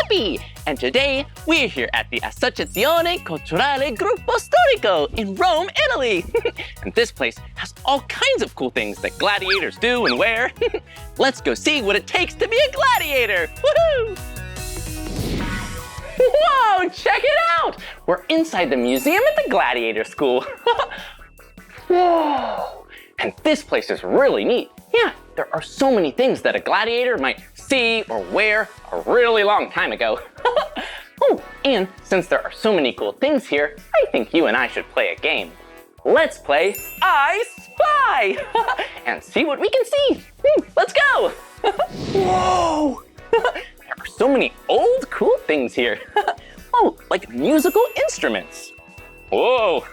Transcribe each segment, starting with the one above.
Blippi, and today we're here at the Associazione Culturale Gruppo Storico in Rome, Italy. And this place has all kinds of cool things that gladiators do and wear. Let's go see what it takes to be a gladiator. Woohoo! Whoa, check it out! We're inside the museum at the Gladiator School. Whoa, and this place is really neat. Yeah, there are so many things that a gladiator might see or wear a really long time ago. Oh, and since there are so many cool things here, I think you and I should play a game. Let's play I Spy and see what we can see. Let's go. Whoa, there are so many old cool things here. Oh, like musical instruments. Whoa.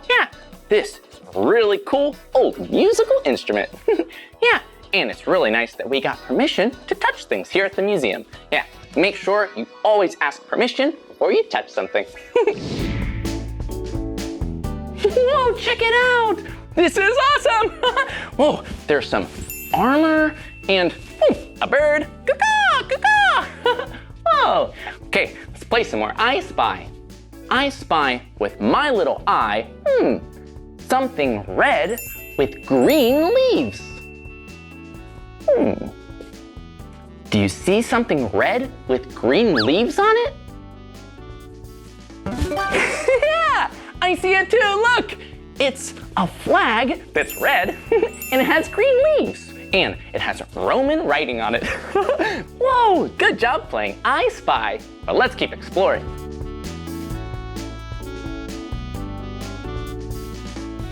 Yeah, this is a really cool old musical instrument. Yeah, and it's really nice that we got permission to touch things here at the museum. Yeah, make sure you always ask permission before you touch something. Whoa, check it out! This is awesome! Whoa, there's some armor and a bird. Caw-caw, caw-caw! Whoa, okay, let's play some more I Spy. I spy with my little eye, something red with green leaves. Do you see something red with green leaves on it? Yeah, I see it too, look! It's a flag that's red and it has green leaves and it has Roman writing on it. Whoa, good job playing I Spy, but let's keep exploring.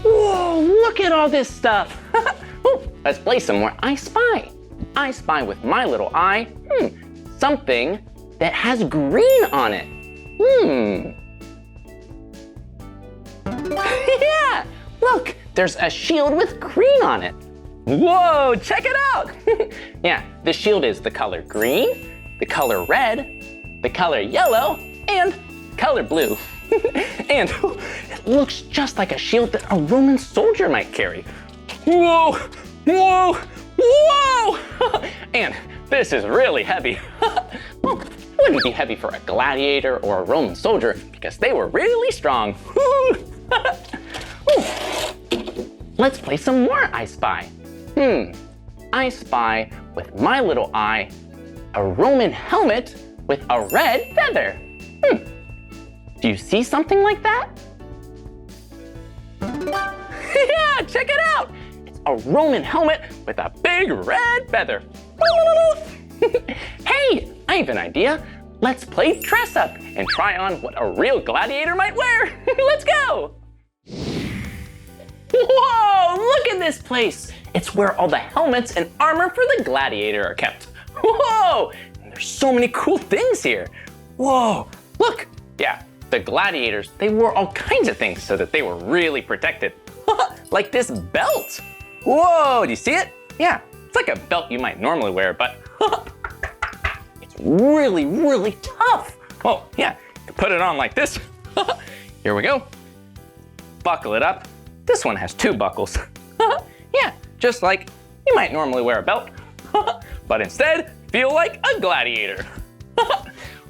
Whoa, look at all this stuff. Ooh, let's play some more I Spy. I spy with my little eye, something that has green on it. Yeah, look, there's a shield with green on it. Whoa, check it out. Yeah, the shield is the color green, the color red, the color yellow, and color blue. And it looks just like a shield that a Roman soldier might carry. Whoa, whoa, whoa! And this is really heavy. Well, it wouldn't be heavy for a gladiator or a Roman soldier because they were really strong. Let's play some more I Spy. I spy with my little eye a Roman helmet with a red feather. Do you see something like that? Yeah, check it out. It's a Roman helmet with a big red feather. Hey, I have an idea. Let's play dress up and try on what a real gladiator might wear. Let's go. Whoa, look at this place. It's where all the helmets and armor for the gladiator are kept. Whoa, and there's so many cool things here. Whoa, look. Yeah, the gladiators, they wore all kinds of things so that they were really protected. Like this belt. Whoa, do you see it? Yeah, it's like a belt you might normally wear, but it's really, really tough. Oh, yeah, you can put it on like this. Here we go. Buckle it up. This one has 2 buckles. Yeah, just like you might normally wear a belt, but instead feel like a gladiator.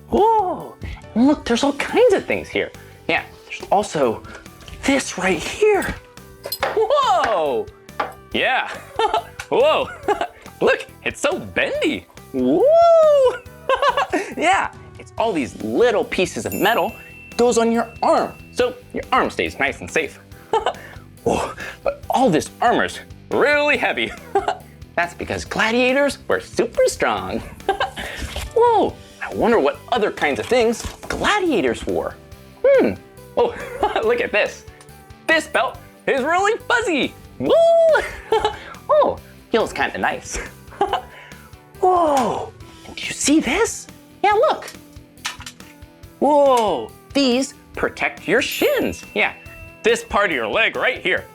Whoa, and look, there's all kinds of things here. Yeah, there's also this right here. Whoa, yeah, whoa, look, it's so bendy. Woo, yeah, it's all these little pieces of metal goes on your arm, so your arm stays nice and safe. Whoa, but all this armor's really heavy. That's because gladiators were super strong. Whoa, I wonder what other kinds of things gladiators wore. Oh, look at this. This belt is really fuzzy. Woo! Oh, feels kind of nice. Whoa, and do you see this? Yeah, look. Whoa, these protect your shins. Yeah, this part of your leg right here.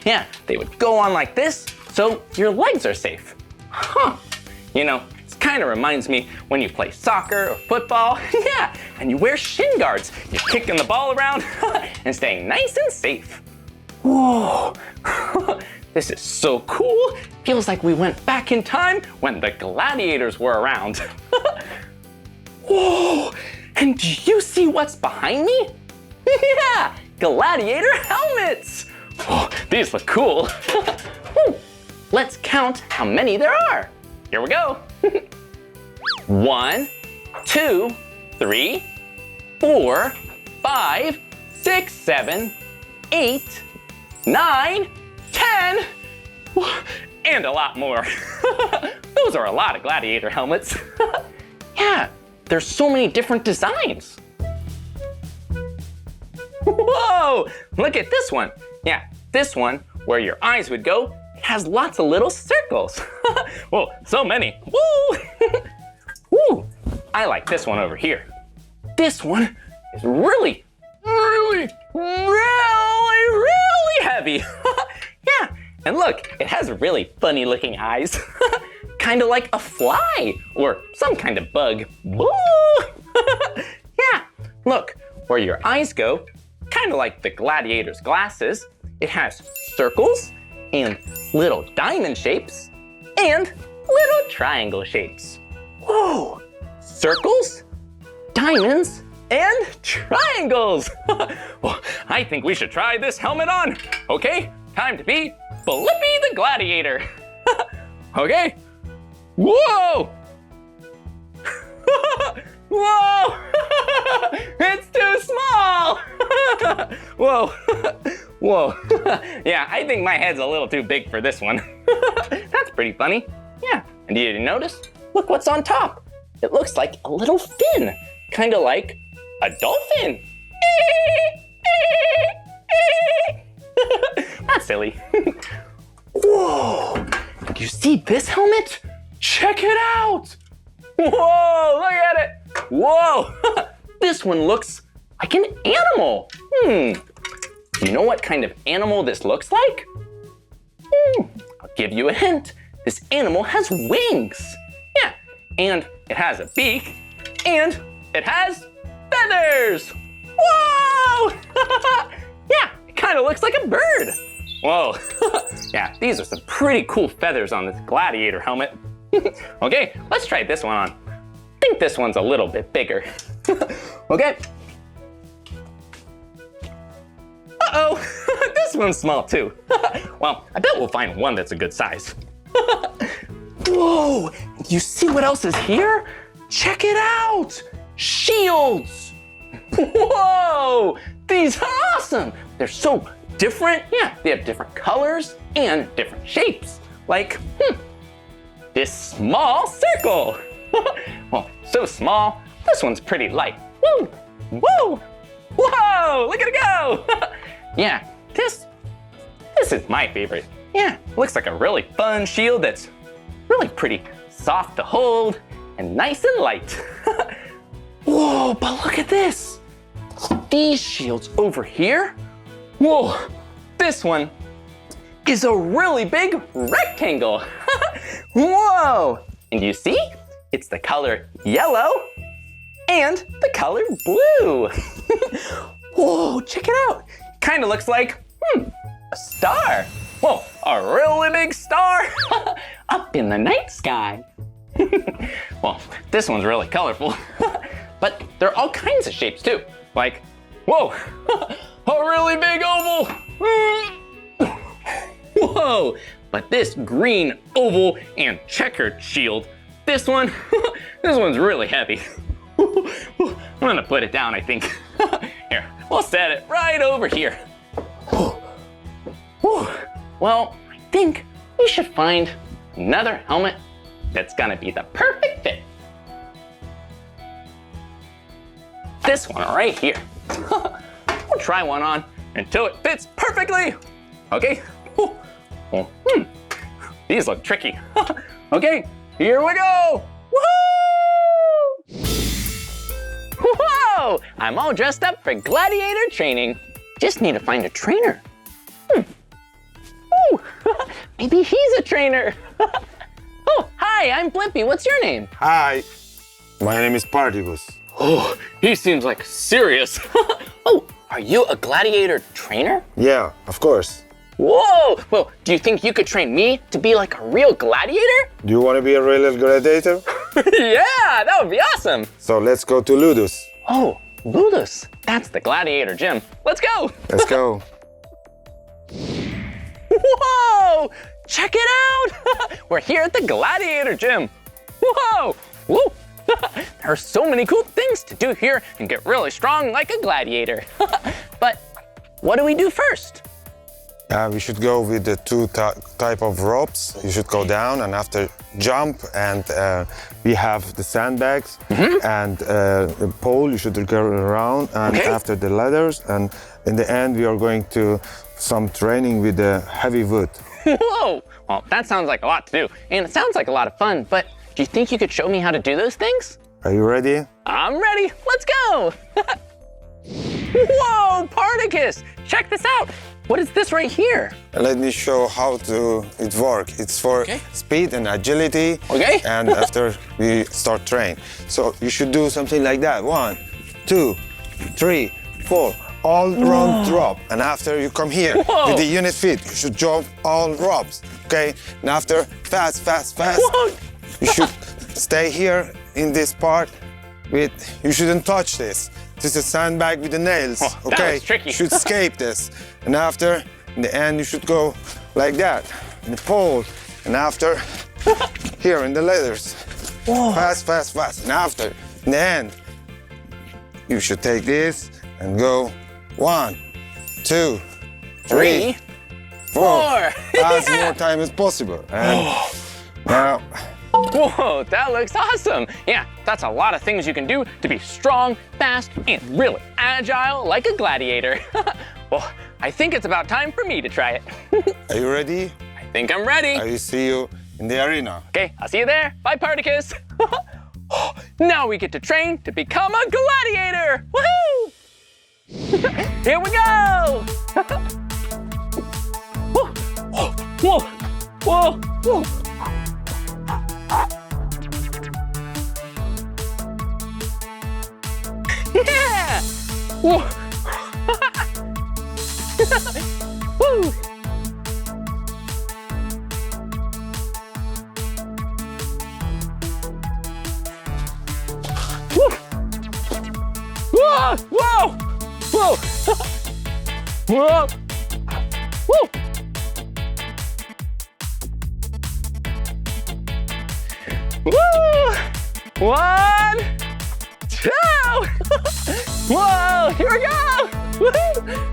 Yeah, they would go on like this, so your legs are safe. You know, it kind of reminds me when you play soccer or football. Yeah, and you wear shin guards. You're kicking the ball around and staying nice and safe. Whoa, this is so cool. Feels like we went back in time when the gladiators were around. Whoa, and do you see what's behind me? Yeah, gladiator helmets. Oh, these look cool. Let's count how many there are. Here we go. 1, 2, 3, 4, 5, 6, 7, 8, 9, 10, and a lot more. Those are a lot of gladiator helmets. Yeah, there's so many different designs. Whoa, look at this one. Yeah, this one, where your eyes would go, it has lots of little circles. Whoa, so many. Woo! Woo, I like this one over here. This one is really heavy. Yeah, and look, it has really funny looking eyes. Kind of like a fly or some kind of bug. Woo! Yeah, look, where your eyes go, kind of like the gladiator's glasses, it has circles and little diamond shapes and little triangle shapes. Whoa, circles, diamonds, and triangles. Well, I think we should try this helmet on. Okay, time to be Blippi the Gladiator. Okay, whoa. Whoa, it's too small. Whoa, whoa. Yeah, I think my head's a little too big for this one. That's pretty funny. Yeah, and did you notice? Look what's on top. It looks like a little fin, kind of like a dolphin. That's silly. Whoa, do you see this helmet? Check it out. Whoa, look at it. Whoa, this one looks like an animal. Do you know what kind of animal this looks like? I'll give you a hint. This animal has wings. Yeah, and it has a beak, and it has feathers. Whoa! Yeah, it kind of looks like a bird. Whoa, yeah, these are some pretty cool feathers on this gladiator helmet. Okay, let's try this one on. I think this one's a little bit bigger. Okay. Uh-oh, this one's small too. Well, I bet we'll find one that's a good size. Whoa, you see what else is here? Check it out, shields. Whoa, these are awesome. They're so different. Yeah, they have different colors and different shapes. Like, this small circle. Well, so small, this one's pretty light. Woo, woo, whoa, look at it go. Yeah, this is my favorite. Yeah, looks like a really fun shield that's really pretty soft to hold and nice and light. Whoa, but look at this. These shields over here. Whoa, this one is a really big rectangle. Whoa, and you see? It's the color yellow and the color blue. Whoa, check it out. Kind of looks like, a star. Whoa, a really big star up in the night sky. Well, this one's really colorful, but there are all kinds of shapes too. Like, whoa, a really big oval. Whoa, but this green oval and checkered shield, this one, this one's really heavy. I'm gonna put it down, I think. Here, we'll set it right over here. Well, I think we should find another helmet that's gonna be the perfect fit. This one right here. We'll try one on until it fits perfectly. Okay. These look tricky. Okay, here we go. Woohoo! Whoa! I'm all dressed up for gladiator training. Just need to find a trainer. Ooh, maybe he's a trainer. Oh, hi, I'm Blippi. What's your name? Hi, my name is Particus. Oh, he seems like serious. Oh, are you a gladiator trainer? Yeah, of course. Whoa! Well, do you think you could train me to be like a real gladiator? Do you want to be a real gladiator? Yeah, that would be awesome. So let's go to Ludus. Oh, Ludus. That's the gladiator gym. Let's go. Let's go. Whoa! Check it out! We're here at the gladiator gym. Whoa! Whoa! There are so many cool things to do here and get really strong like a gladiator. But what do we do first? We should go with the two type of ropes. You should go down and after jump, and we have the sandbags and the pole. You should go around, and after the ladders, and in the end we are going to some training with the heavy wood. Whoa! Well, that sounds like a lot to do, and it sounds like a lot of fun, but do you think you could show me how to do those things? Are you ready? I'm ready. Let's go! Whoa, Spartacus! Check this out. What is this right here? Let me show how it works. It's for speed and agility. Okay. And after we start train. So you should do something like that. 1, 2, 3, 4. All round drop. And after you come here with the unit feet, you should jump all ropes. Okay? And after fast. Whoa. You should stay here in this part you shouldn't touch this. This is a sandbag with the nails. Oh, okay? That was tricky. You should escape this. And after, in the end, you should go like that, in the pole. And after, here in the ladders. Whoa. Fast. And after, in the end, you should take this and go 1, 2, 3, 4. As more time as possible. And now, whoa, that looks awesome. Yeah, that's a lot of things you can do to be strong, fast, and really agile like a gladiator. Well, I think it's about time for me to try it. Are you ready? I think I'm ready. I will see you in the arena. Okay, I'll see you there. Bye, Spartacus. Now we get to train to become a gladiator. Woohoo! Here we go. Whoa. Yeah! Whoa! Woo! Whoa! Whoa! Whoa! Whoa! Woo! Woo! 1, 2! Whoa! Here we go! Woo-hoo!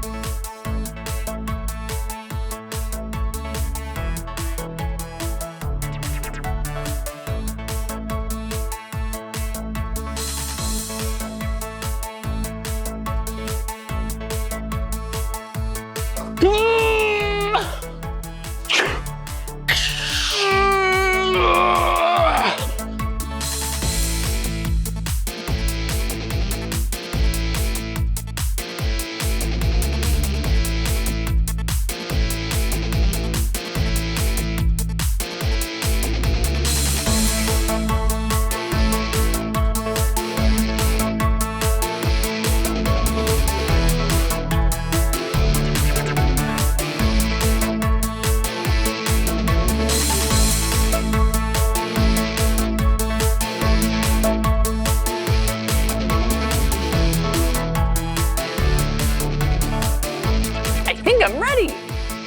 I'm ready.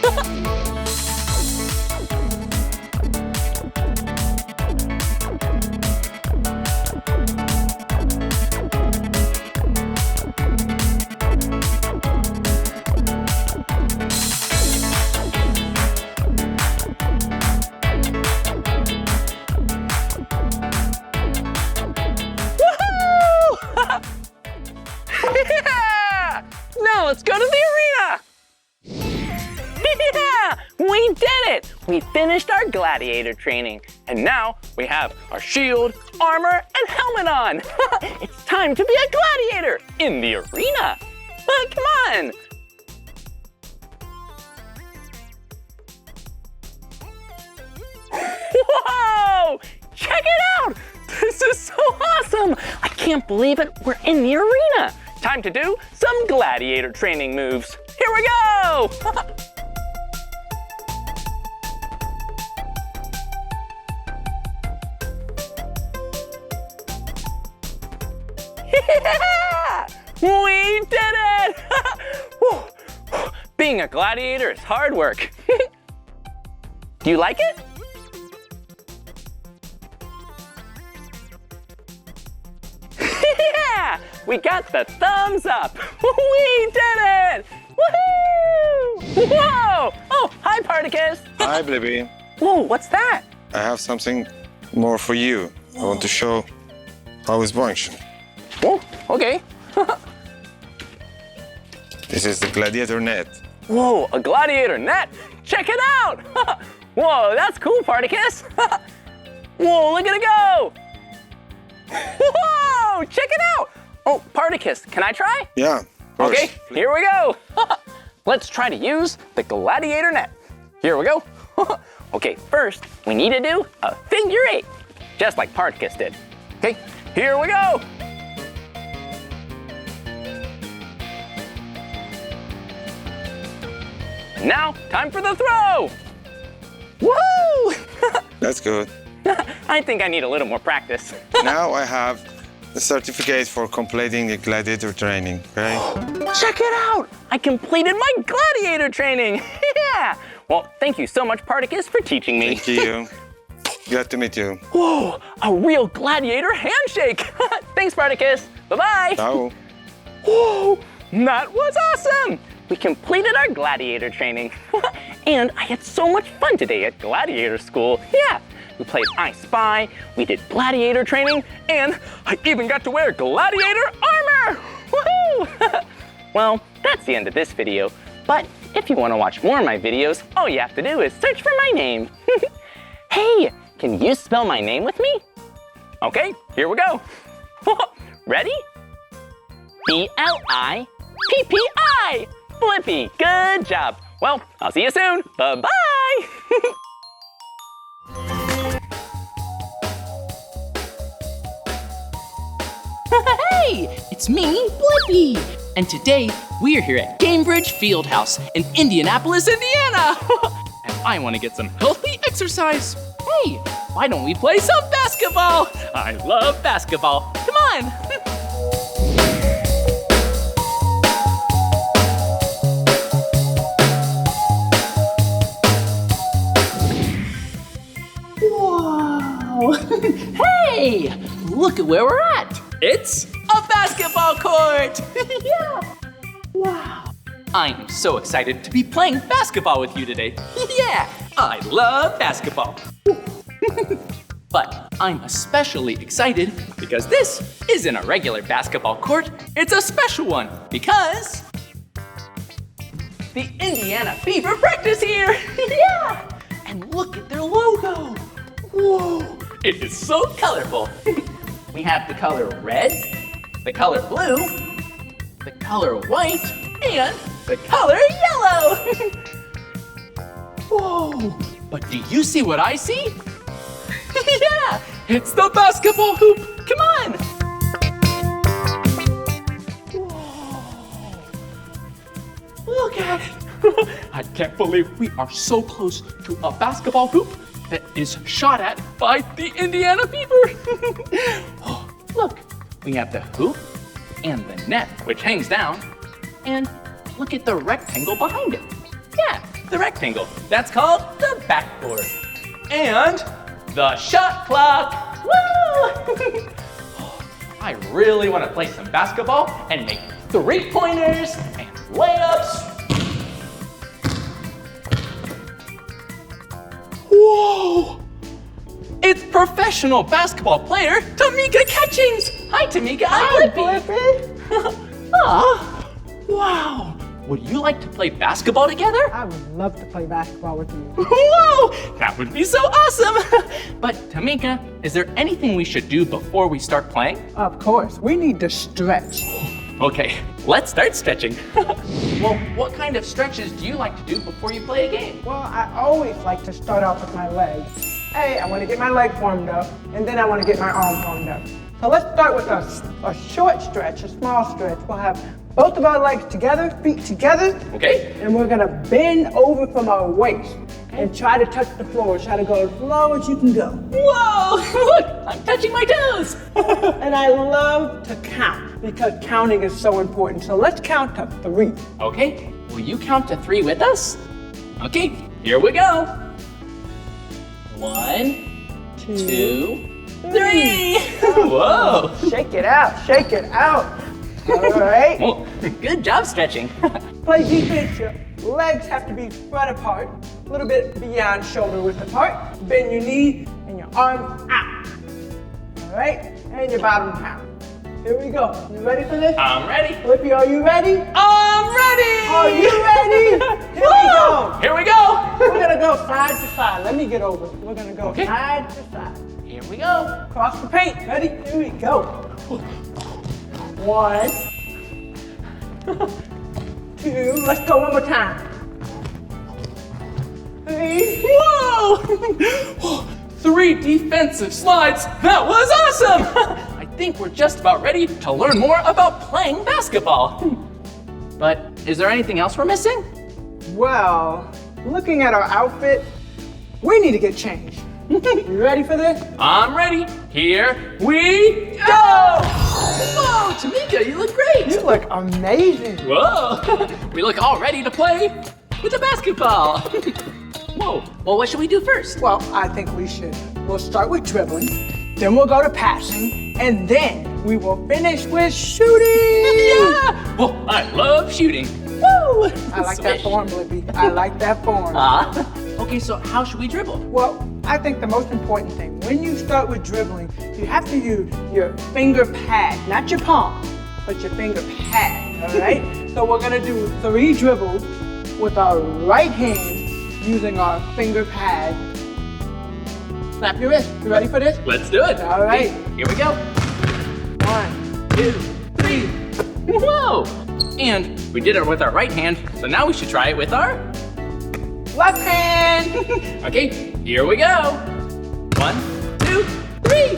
Woohoo! Yeah! Now let's go to the arena. Yeah! We did it! We finished our gladiator training, and now we have our shield, armor, and helmet on. It's time to be a gladiator in the arena. Come on! Whoa! Check it out! This is so awesome! I can't believe it, we're in the arena. Time to do some gladiator training moves. Here we go! Yeah! We did it! Being a gladiator is hard work. Do you like it? Yeah! We got the thumbs up! We did it! Woohoo! Whoa! Oh, hi, Particus! Hi, Blippi. Whoa, what's that? I have something more for you. I want to show how it's function. Oh, okay. This is the Gladiator net. Whoa, a gladiator net! Check it out! Whoa, that's cool, Particus! Whoa, look at it go! Whoa, check it out! Oh, Particus, can I try? Yeah, of course. Okay, here we go. Let's try to use the gladiator net. Here we go. Okay, first, we need to do a figure 8, just like Particus did. Okay, here we go. Now, time for the throw. Woohoo! That's good. I think I need a little more practice. Now I have the certificate for completing the gladiator training, okay? Check it out! I completed my gladiator training! Yeah! Well, thank you so much, Particus, for teaching me. Thank you. Glad to meet you. Whoa, a real gladiator handshake! Thanks, Particus. Bye-bye. Ciao. Whoa, that was awesome! We completed our gladiator training. And I had so much fun today at gladiator school. Yeah, we played I Spy, we did gladiator training, and I even got to wear gladiator armor! Woohoo! Well, that's the end of this video. But if you want to watch more of my videos, all you have to do is search for my name. Hey, can you spell my name with me? Okay, here we go. Ready? Blippi. Blippi, good job. Well, I'll see you soon. Bye-bye. Hey, it's me, Blippi. And today, we're here at Gainbridge Fieldhouse in Indianapolis, Indiana. And I want to get some healthy exercise. Hey, why don't we play some basketball? I love basketball. Come on. Wow. Hey, look at where we're at. It's a basketball court. Yeah. Wow. I'm so excited to be playing basketball with you today. Yeah, I love basketball. But I'm especially excited because this isn't a regular basketball court. It's a special one because the Indiana Fever practice here. Yeah. And look at their logo. Whoa, it is so colorful. We have the color red, the color blue, the color white, and the color yellow. Whoa, but do you see what I see? Yeah, it's the basketball hoop. Come on. Whoa, look at it. I can't believe we are so close to a basketball hoop that is shot at by the Indiana Fever. Oh, look, we have the hoop and the net, which hangs down, and look at the rectangle behind it. Yeah, the rectangle. That's called the backboard. And the shot clock. Woo! I really want to play some basketball and make three-pointers and layups. Whoa! It's professional basketball player Tamika Catchings. Hi, Tamika. I'm Blippi. Aw, wow. Would you like to play basketball together? I would love to play basketball with you. Whoa, that would be so awesome. But Tamika, is there anything we should do before we start playing? Of course, we need to stretch. Okay, let's start stretching. Well, what kind of stretches do you like to do before you play a game? Well, I always like to start off with my legs. Hey, I want to get my leg warmed up, and then I want to get my arm warmed up. So let's start with a short stretch, a small stretch. We'll have both of our legs together, feet together. Okay. And we're gonna bend over from our waist and try to touch the floor. Try to go as low as you can go. Whoa, look, I'm touching my toes. And I love to count because counting is so important. So let's count to 3. Okay, will you count to 3 with us? Okay, here we go. 1, 2, 3. Whoa. Shake it out, shake it out. All right. Well, good job stretching. Play defense. Your legs have to be spread apart, a little bit beyond shoulder width apart. Bend your knee and your arms out. All right, and your bottom down. Here we go. You ready for this? I'm ready. Blippi, are you ready? I'm ready. Are you ready? Here we go. Here we go. We're gonna go side to side. Let me get over. We're gonna go Okay. side to side. Here we go. Cross the paint. Ready? Here we go. 1, 2. Let's go one more time. 3. Whoa! 3 defensive slides. That was awesome. I think we're just about ready to learn more about playing basketball. But is there anything else we're missing? Well, looking at our outfit, we need to get changed. You ready for this? I'm ready. Here we go. Whoa, Tamika, you look great. You look amazing. Whoa, we look all ready to play with the basketball. Whoa, well, what should we do first? Well, I think we'll start with dribbling, then we'll go to passing, and then we will finish with shooting. Yeah, well, I love shooting. Woo! I like that form, Blippi. I like that form. Okay, so how should we dribble? Well, I think the most important thing, when you start with dribbling, you have to use your finger pad, not your palm, but your finger pad, all right? So we're gonna do 3 dribbles with our right hand using our finger pad. Snap your wrist. You ready for this? Let's do it. All right. Okay, here we go. 1, 2, 3. Whoa! And we did it with our right hand, so now we should try it with our left hand. Okay, here we go. 1, 2, 3.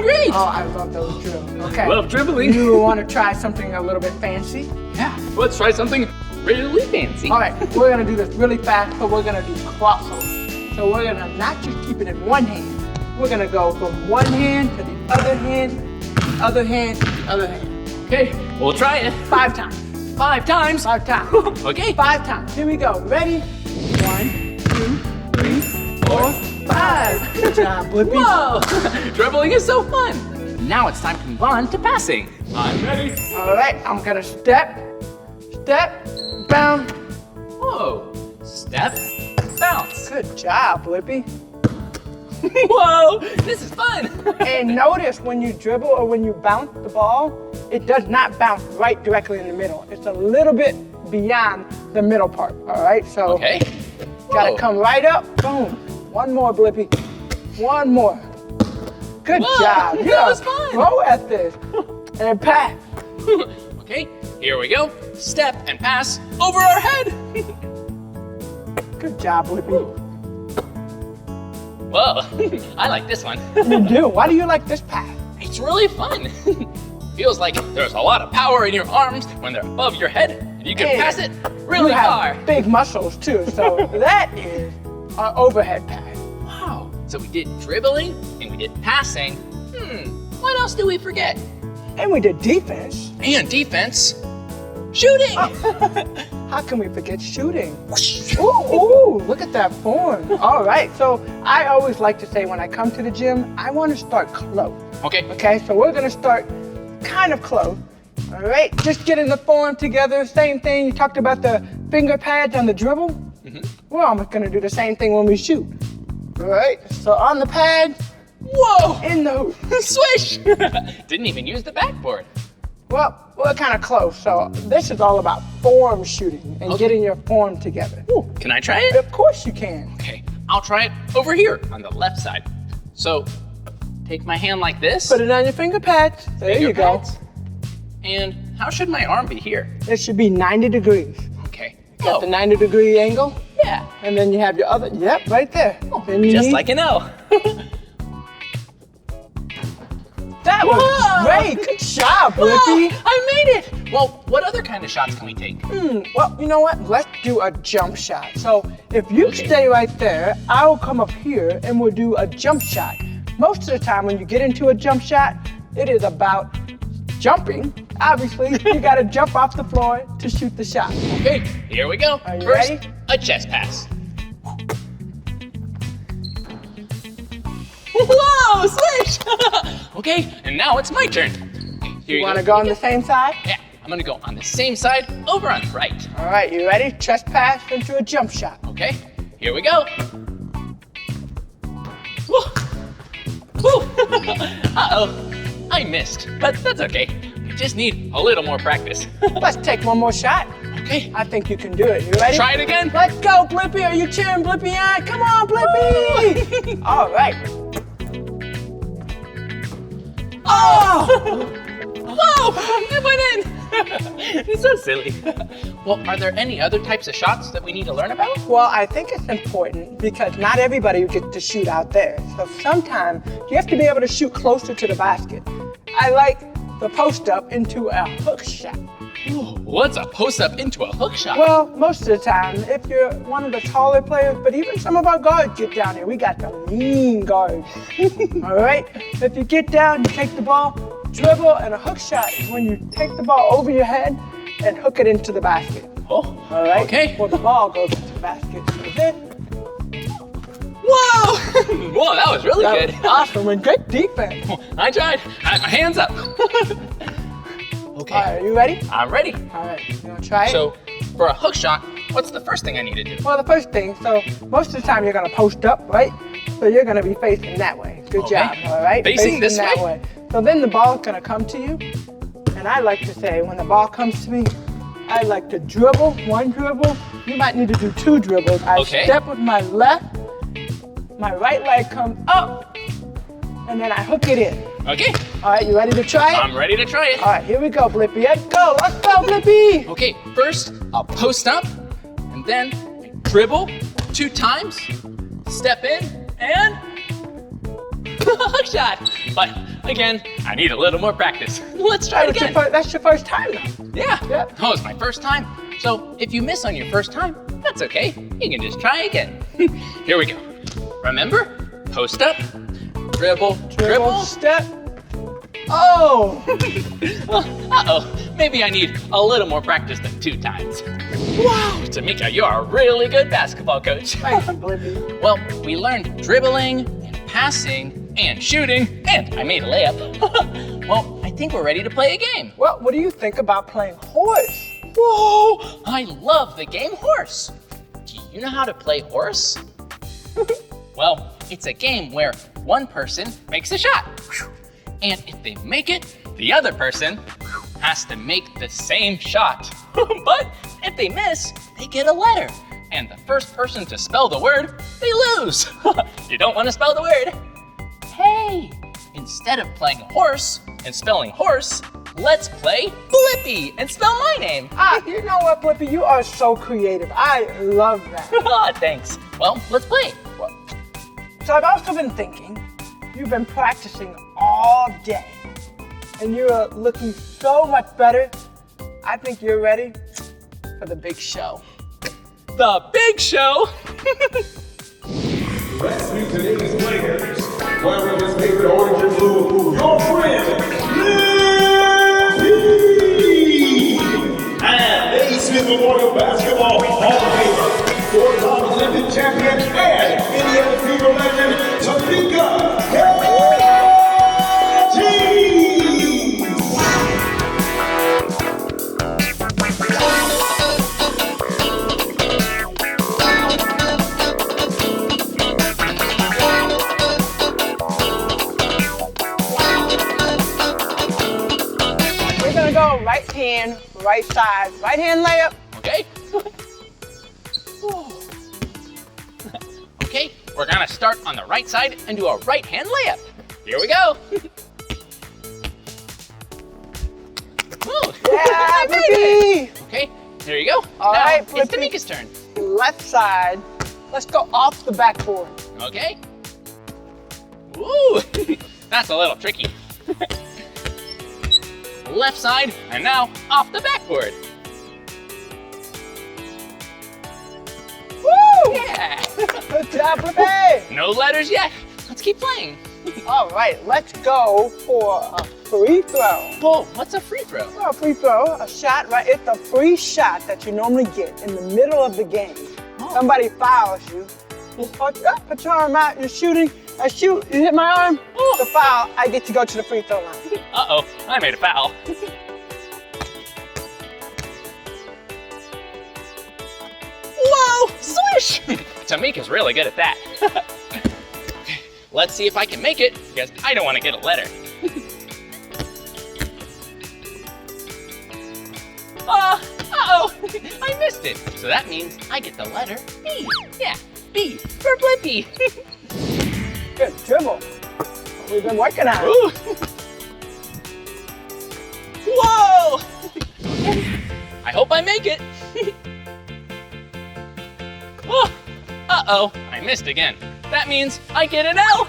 Great. Oh, I love those drills. Okay. Love dribbling. You want to try something a little bit fancy? Yeah, let's try something really fancy. All right, we're gonna do this really fast, but we're gonna do crossovers. So we're gonna not just keep it in one hand. We're gonna go from one hand to the other hand, the other hand, to the other hand. Okay, we'll try it. 5 times. 5 times. 5 times. Okay. 5 times. Here we go. Ready? 1, 2, 3, 4, 5. Good job, Blippi. Whoa! Dribbling is so fun. Now it's time to move on to passing. I'm ready. All right, I'm gonna step, bounce. Whoa. Step, bounce. Good job, Blippi. Whoa, this is fun. And notice when you dribble or when you bounce the ball, it does not bounce right directly in the middle. It's a little bit beyond the middle part, all right? So Okay. gotta Whoa. come right up, boom. One more, Blippi. One more. Good Whoa, job. that You're was fun. Go at this. And pass. Okay, here we go. Step and pass over our head. Good job, Blippi. Whoa, I like this one. You do. Why do you like this pass? It's really fun. Feels like there's a lot of power in your arms when they're above your head, and you can And pass it really you have far. big muscles too, so that is our overhead pass. Wow. So we did dribbling and we did passing. What else did we forget? And we did defense. And defense. Shooting. How can we forget shooting? Ooh, look at that form. All right, so I always like to say when I come to the gym, I want to start close. Okay. Okay, so we're gonna start kind of close. All right, just getting the form together. Same thing, you talked about the finger pads on the dribble. We're almost gonna do the same thing when we shoot. All right, so on the pad, Whoa. in the hoop. Swish. Didn't even use the backboard. Well, we're kind of close, so this is all about form shooting and getting your form together. Can I try it? Of course you can. Okay, I'll try it over here on the left side. So, take my hand like this. Put it on your finger pads. There Finger you go. pads. And how should my arm be here? It should be 90 degrees. Okay. Got the 90-degree angle, Yeah. and then you have your other, yep, right there. Then you Just need- like an L. That was Whoa. great. Good job, Whoa, Blippi. I made it. Well, what other kind of shots can we take? Well, you know what? Let's do a jump shot. So if you stay right there, I'll come up here and we'll do a jump shot. Most of the time when you get into a jump shot, it is about jumping. Obviously, you gotta jump off the floor to shoot the shot. Okay, here we go. Are you First, ready? a chest pass. Whoa, swish! Okay, and now it's my turn. Okay, here You wanna go on the same side? Yeah, I'm gonna go on the same side, over on the right. All right, you ready? Chest pass into a jump shot. Okay, here we go. Woo. Woo. Uh-oh, I missed, but that's okay. We just need a little more practice. Let's take one more shot. Okay, I think you can do it. You ready? try it again. Let's go, Blippi. Are you cheering Blippi on? Come on, Blippi. All right. Oh! Whoa, it went in. It's so silly. Well, are there any other types of shots that we need to learn about? Well, I think it's important because not everybody gets to shoot out there. So sometimes you have to be able to shoot closer to the basket. I like the post up into a hook shot. Ooh, what's a post up into a hook shot? Well, most of the time, if you're one of the taller players, but even some of our guards get down here. We got the mean guards. All right? If you get down, you take the ball, dribble, and a hook shot is when you take the ball over your head and hook it into the basket. Oh, All right? okay. Well, the ball goes into the basket. So then, Whoa! Whoa, that was really that good. was awesome and good defense. I tried. I had my hands up. Okay, All right, you ready? I'm ready. All right, you wanna try it? So, for a hook shot, what's the first thing I need to do? Well, the first thing, so most of the time you're gonna post up, right? So you're gonna be facing that way. Good Okay. job, all right? Facing this that way? So then the ball's gonna come to you. And I like to say, when the ball comes to me, I like to dribble, one dribble. You might need to do two dribbles. I Okay. step with my left, my right leg comes up, and then I hook it in. Okay, All right, you ready to try it? I'm ready to try it. All right, here we go, Blippi. Let's go, Blippi. Okay, first I'll post up, and then I dribble 2 times, step in, and hook shot. But again, I need a little more practice. Let's try it again. That's your first time, though. Yeah, Yeah. that was my first time. So if you miss on your first time, that's okay. You can just try again. Here we go. Remember, post up, dribble, dribble. Step. Oh! Uh-oh, maybe I need a little more practice than 2 times. Wow, Tamika, you're a really good basketball coach. Thank you, Blippi. Well, we learned dribbling, and passing, and shooting, and I made a layup. Well, I think we're ready to play a game. Well, what do you think about playing horse? Whoa, I love the game horse. Do you know how to play horse? Well, it's a game where one person makes a shot. And if they make it, the other person has to make the same shot. But if they miss, they get a letter. And the first person to spell the word, they lose. You don't want to spell the word. Hey, instead of playing horse and spelling horse, let's play Blippi and spell my name. You know what, Blippi? You are so creative. I love that. Aw, thanks. Well, let's play. So I've also been thinking, you've been practicing all day, and you are looking so much better. I think you're ready for the big show. The big show. Let's meet today's players. Wearing his favorite orange and blue, your friend, Blippi! And Ace Memorial Basketball Hall of Famer, 4-time Olympic champion, and Indiana Fever legend, Tamika. We're gonna go right hand, right side, right hand layup. Okay. Okay, we're gonna start on the right side and do a right hand layup. Here we go. Ooh. Yeah, Blippi! Okay, here you go. All now, right, it's Blippi. Tamika's turn. Left side. Let's go off the backboard. Okay. Ooh, that's a little tricky. left side, and now off the backboard. Woo! Yeah. Good job, Blippi. No letters yet. Let's keep playing. All right, let's go for a free throw. Whoa, what's a free throw? Well, a free throw, a shot, right? It's a free shot that you normally get in the middle of the game. Somebody fouls you. Put your arm out, you're shooting. I shoot, you hit my arm, the foul, I get to go to the free throw line. Uh-oh, I made a foul. Whoa, swish! Tamika's really good at that. Okay, let's see if I can make it, because I don't want to get a letter. Uh-oh, I missed it. So that means I get the letter B. Yeah, B for Blippi. Good dribble. We've been working on it. Ooh. Whoa! I hope I make it. Oh, uh-oh, I missed again. That means I get an L.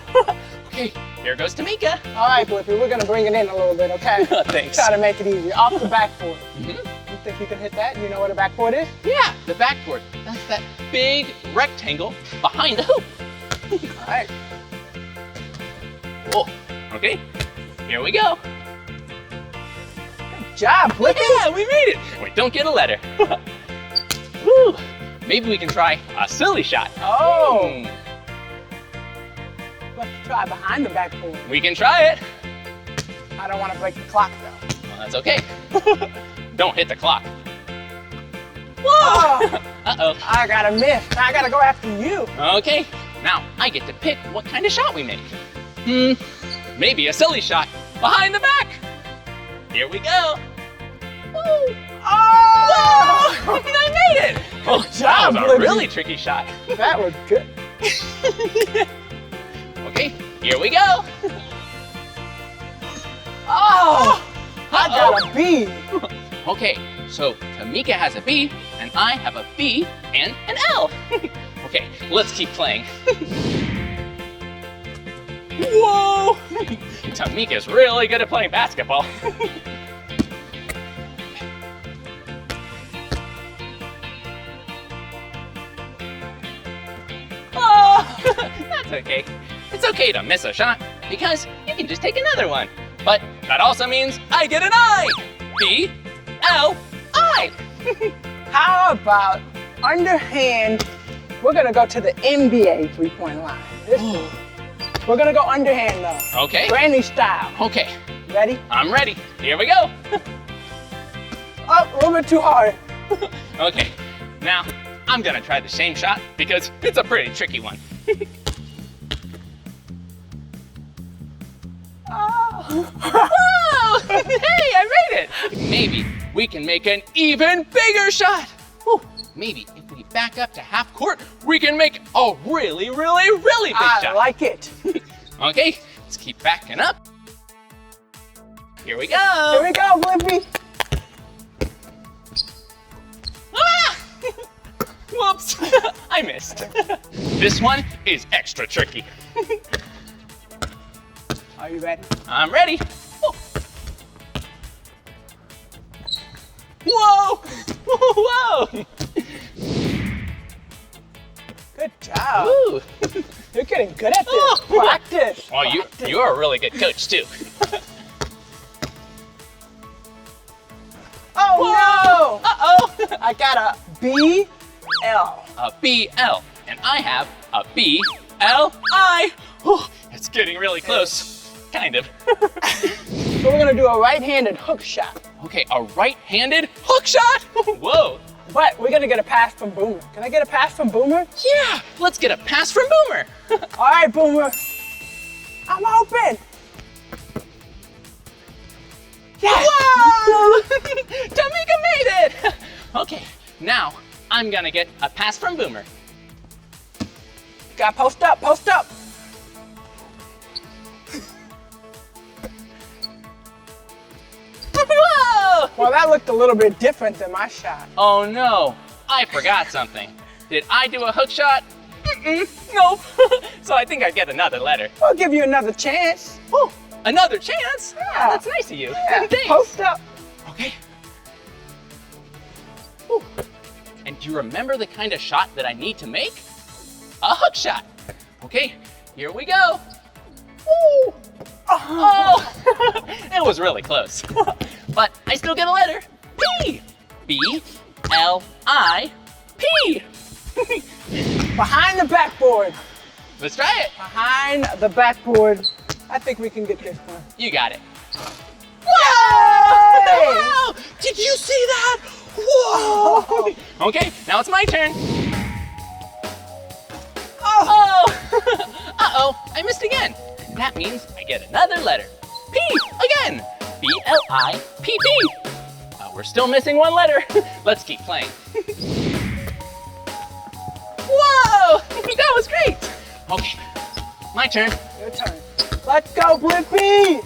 Okay, here goes Tamika. All right, Blippi, we're gonna bring it in a little bit, okay? Thanks. Try to make it easy. Off the backboard. Mhm. You think you can hit that? You know where the backboard is? Yeah, the backboard. That's that big rectangle behind the hoop. All right. Oh, okay, here we go. Good job, Blippi. Yeah, we made it. We don't get a letter. Woo. Maybe we can try a silly shot. Oh. Let's try behind the backboard. We can try it. I don't want to break the clock, though. Well, that's okay. Don't hit the clock. Whoa! Uh-oh. I gotta miss. I gotta go after you. Okay, now I get to pick what kind of shot we make. Maybe a silly shot behind the back. Here we go. Woo. Oh! Whoa! I made it. Oh, job, that was a Blippi. really tricky shot. That was good. Okay, here we go. Oh! I Uh-oh. got a B. Okay, so Tamika has a B, and I have a B and an L. Okay, let's keep playing. Whoa! Tamika's really good at playing basketball. Oh, that's okay. It's okay to miss a shot because you can just take another one. But that also means I get an I. B-L-I. How about underhand? We're gonna go to the NBA three-point line. We're gonna go underhand though. Okay. Granny style. Okay, Ready? I'm ready. Here we go. Oh, a little bit too hard. Okay, now I'm gonna try the same shot because it's a pretty tricky one. Whoa! Hey, I made it! Maybe we can make an even bigger shot. Whew. Maybe if we back up to half court, we can make a really, really, really big I shot. like it. Okay, let's keep backing up. Here we Here go. we go, Blippi. Ah! Whoops, I missed. This one is extra tricky. Are you ready? I'm ready. Whoa! Whoa! Good job. Ooh. You're getting good at this. Oh. Practice. Well, you're a really good coach too. Oh no! Uh-oh! I got a B-L. A B-L, and I have a B-L-I. Oh, it's getting really close. Kind of. So we're gonna do a right-handed hook shot. Okay, a right-handed hook shot? Whoa. But we're gonna get a pass from Boomer. Can I get a pass from Boomer? Yeah, let's get a pass from Boomer. All right, Boomer. I'm open. Yes. Whoa! Tamika made it! Okay, now I'm gonna get a pass from Boomer. Gotta post up, post up. Whoa! Well, that looked a little bit different than my shot. Oh no, I forgot something. Did I do a hook shot? Nope. So I think I get another letter. I'll give you another chance. Oh, another chance? Yeah. That's nice of you. Yeah, Thanks. post up. Okay. Whew. And do you remember the kind of shot that I need to make? A hook shot. Okay, here we go. Woo! Oh, it was really close. But I still get a letter. P. B-L-I-P. Behind the backboard. Let's try it. Behind the backboard. I think we can get this one. You got it. Yay! Wow! Did you see that? Whoa! Okay, now it's my turn. Oh! Uh-oh, I missed again. That means I get another letter. P again. B-L-I-P-P. We're still missing one letter. Let's keep playing. Whoa! That was great. Okay, my turn. Your turn. Let's go, Blippi!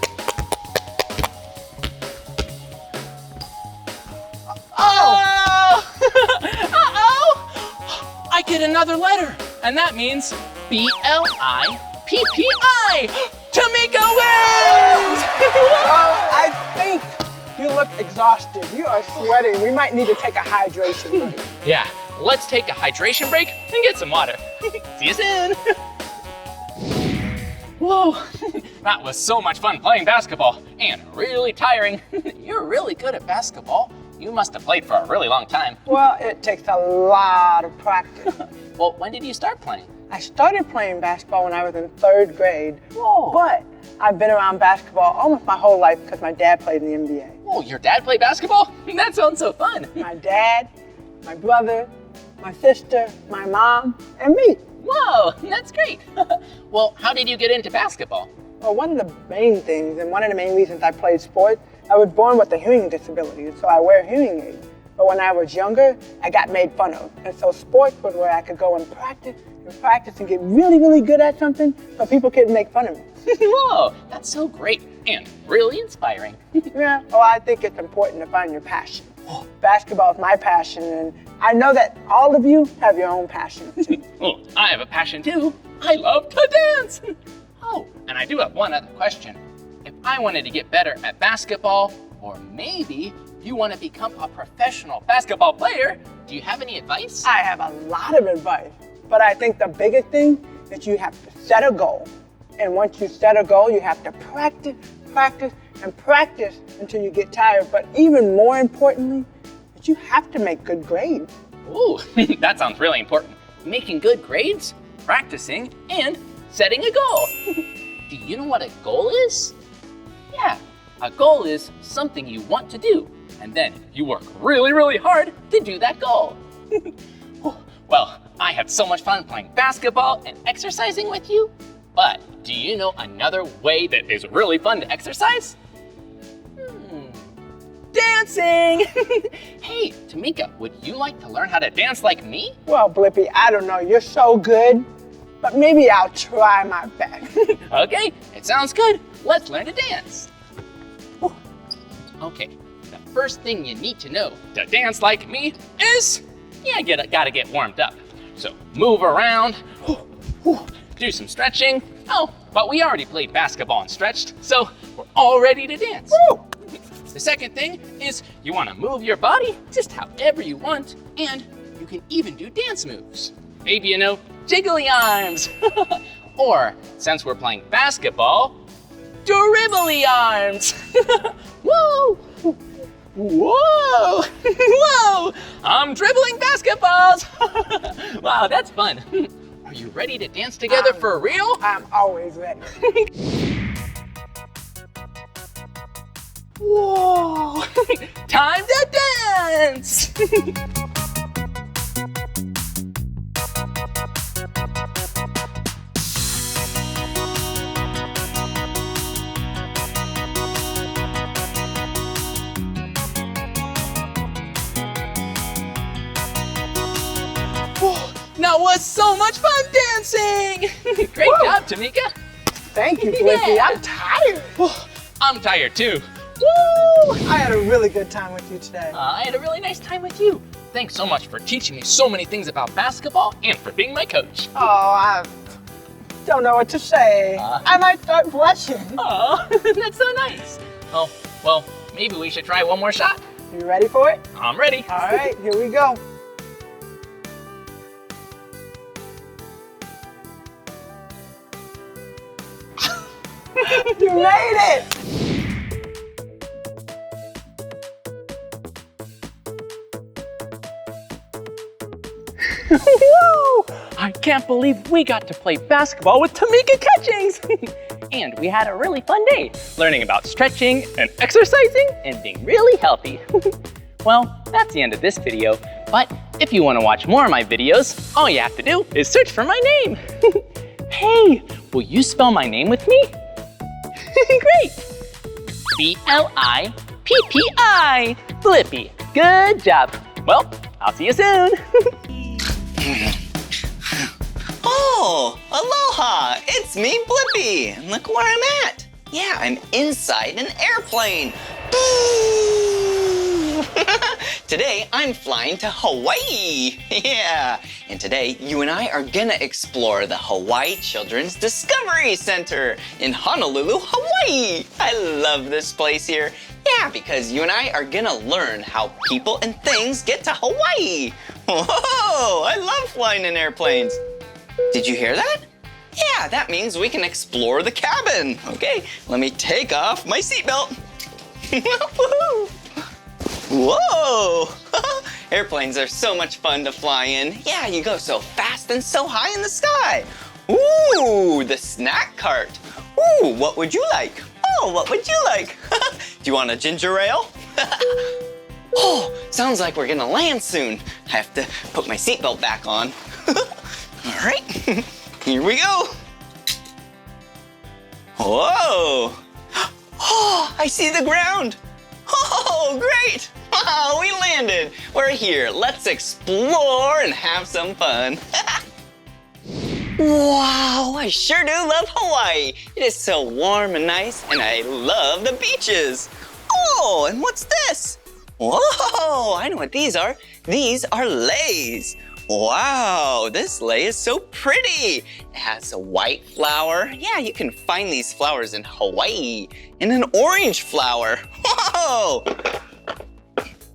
Oh! Uh-oh! I get another letter, and that means B-L-I-P-P-I. Tamika wins! I think you look exhausted. You are sweating. We might need to take a hydration break. Yeah, let's take a hydration break and get some water. See you soon. Whoa, that was so much fun playing basketball and really tiring. You're really good at basketball. You must have played for a really long time. Well, it takes a lot of practice. Well, when did you start playing? I started playing basketball when I was in 3rd grade. Whoa. But I've been around basketball almost my whole life because my dad played in the NBA. Oh, your dad played basketball? That sounds so fun. My dad, my brother, my sister, my mom, and me. Whoa, that's great. Well, how did you get into basketball? Well, one of the main things and one of the main reasons I played sports, I was born with a hearing disability, so I wear hearing aids. But when I was younger, I got made fun of. And so sports was where I could go and practice and get really, really good at something so people couldn't make fun of me. Whoa, that's so great and really inspiring. Yeah, well, I think it's important to find your passion. Basketball is my passion, and I know that all of you have your own passion too. Well, I have a passion too. I love to dance. Oh, and I do have one other question. If I wanted to get better at basketball, or maybe you want to become a professional basketball player, do you have any advice? I have a lot of advice, but I think the biggest thing is you have to set a goal. And once you set a goal, you have to practice, and practice until you get tired. But even more importantly, is you have to make good grades. Ooh, that sounds really important. Making good grades, practicing, and setting a goal. Do you know what a goal is? Yeah, a goal is something you want to do, and then you work really, really hard to do that goal. Well, I had so much fun playing basketball and exercising with you, but do you know another way that is really fun to exercise? Dancing! Hey, Tamika, would you like to learn how to dance like me? Well, Blippi, I don't know, you're so good, but maybe I'll try my best. Okay, it sounds good. Let's learn to dance. Okay, the first thing you need to know to dance like me is, gotta get warmed up. So move around, do some stretching. Oh, but we already played basketball and stretched, so we're all ready to dance. Woo! The second thing is you wanna move your body just however you want, and you can even do dance moves. Maybe jiggly arms. Or, since we're playing basketball, dribbly arms. Whoa! Whoa! Whoa! I'm dribbling basketballs. Wow, that's fun. Are you ready to dance together for real? I'm always ready. Whoa! Time to dance! That was so much fun dancing! Great job, Tamika. Thank you, Blippi. Yeah. I'm tired. I'm tired too. Woo! I had a really good time with you today. I had a really nice time with you. Thanks so much for teaching me so many things about basketball and for being my coach. Oh, don't know what to say. I might start blushing. Oh, that's so nice. Oh, well, maybe we should try one more shot. You ready for it? I'm ready. All right, here we go. You made it! Whoa! I can't believe we got to play basketball with Tamika Catchings! And we had a really fun day, learning about stretching and exercising and being really healthy. Well, that's the end of this video, but if you want to watch more of my videos, all you have to do is search for my name. Hey, will you spell my name with me? Great! B-L-I-P-P-I, Blippi. Good job. Well, I'll see you soon. Oh, aloha! It's me, Blippi. And look where I'm at. Yeah, I'm inside an airplane. Today, I'm flying to Hawaii. Yeah, and today, you and I are gonna explore the Hawaii Children's Discovery Center in Honolulu, Hawaii. I love this place here. Yeah, because you and I are gonna learn how people and things get to Hawaii. Whoa, I love flying in airplanes. Did you hear that? Yeah, that means we can explore the cabin. Okay, let me take off my seatbelt. Whoa! Airplanes are so much fun to fly in. Yeah, you go so fast and so high in the sky. Ooh, the snack cart. Ooh, what would you like? Oh, what would you like? Do you want a ginger ale? Oh, sounds like we're gonna land soon. I have to put my seatbelt back on. All right, here we go. Whoa! Oh, I see the ground. Oh, great! Wow, we landed. We're here. Let's explore and have some fun. Wow, I sure do love Hawaii. It is so warm and nice, and I love the beaches. Oh, and what's this? Whoa, I know what these are. These are leis. Wow, this lei is so pretty. It has a white flower. Yeah, you can find these flowers in Hawaii. And an orange flower. Whoa!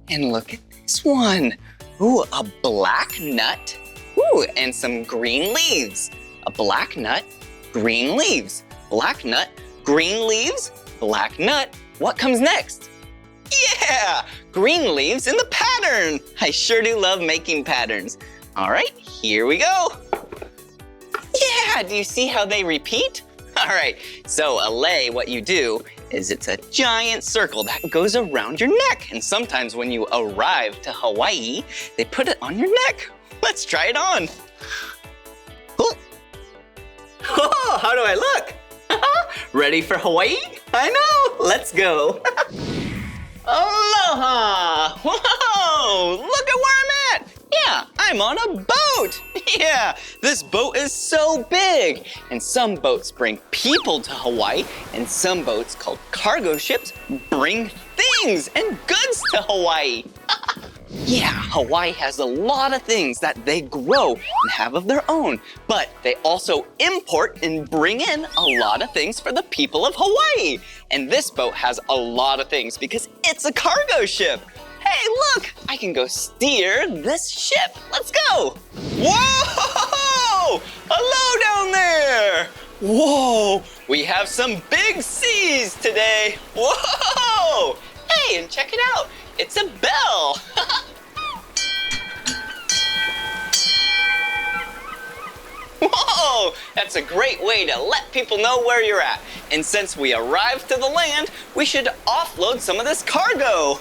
And look at this one. Ooh, a black nut. Ooh, and some green leaves. A black nut, green leaves. Black nut, green leaves, black nut. What comes next? Yeah, green leaves in the pattern. I sure do love making patterns. All right, here we go. Yeah, do you see how they repeat? All right, so a lei, what you do is it's a giant circle that goes around your neck. And sometimes when you arrive to Hawaii, they put it on your neck. Let's try it on. Oh, how do I look? Ready for Hawaii? I know, let's go. Aloha! Whoa, look at where I'm at. Yeah, I'm on a boat. Yeah, this boat is so big. And some boats bring people to Hawaii, and some boats called cargo ships bring things and goods to Hawaii. Yeah, Hawaii has a lot of things that they grow and have of their own, but they also import and bring in a lot of things for the people of Hawaii. And this boat has a lot of things because it's a cargo ship. Hey, look, I can go steer this ship. Let's go. Whoa! Hello down there. Whoa, we have some big seas today. Whoa! Hey, and check it out. It's a bell. Whoa, that's a great way to let people know where you're at. And since we arrived to the land, we should offload some of this cargo.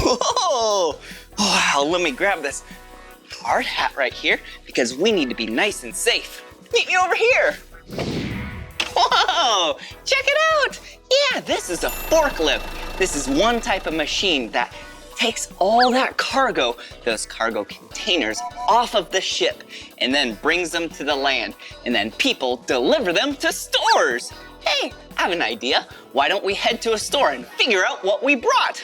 Whoa, wow, let me grab this hard hat right here because we need to be nice and safe. Meet me over here. Whoa, check it out. Yeah, this is a forklift. This is one type of machine that takes all that cargo, those cargo containers, off of the ship and then brings them to the land. And then people deliver them to stores. Hey, I have an idea. Why don't we head to a store and figure out what we brought?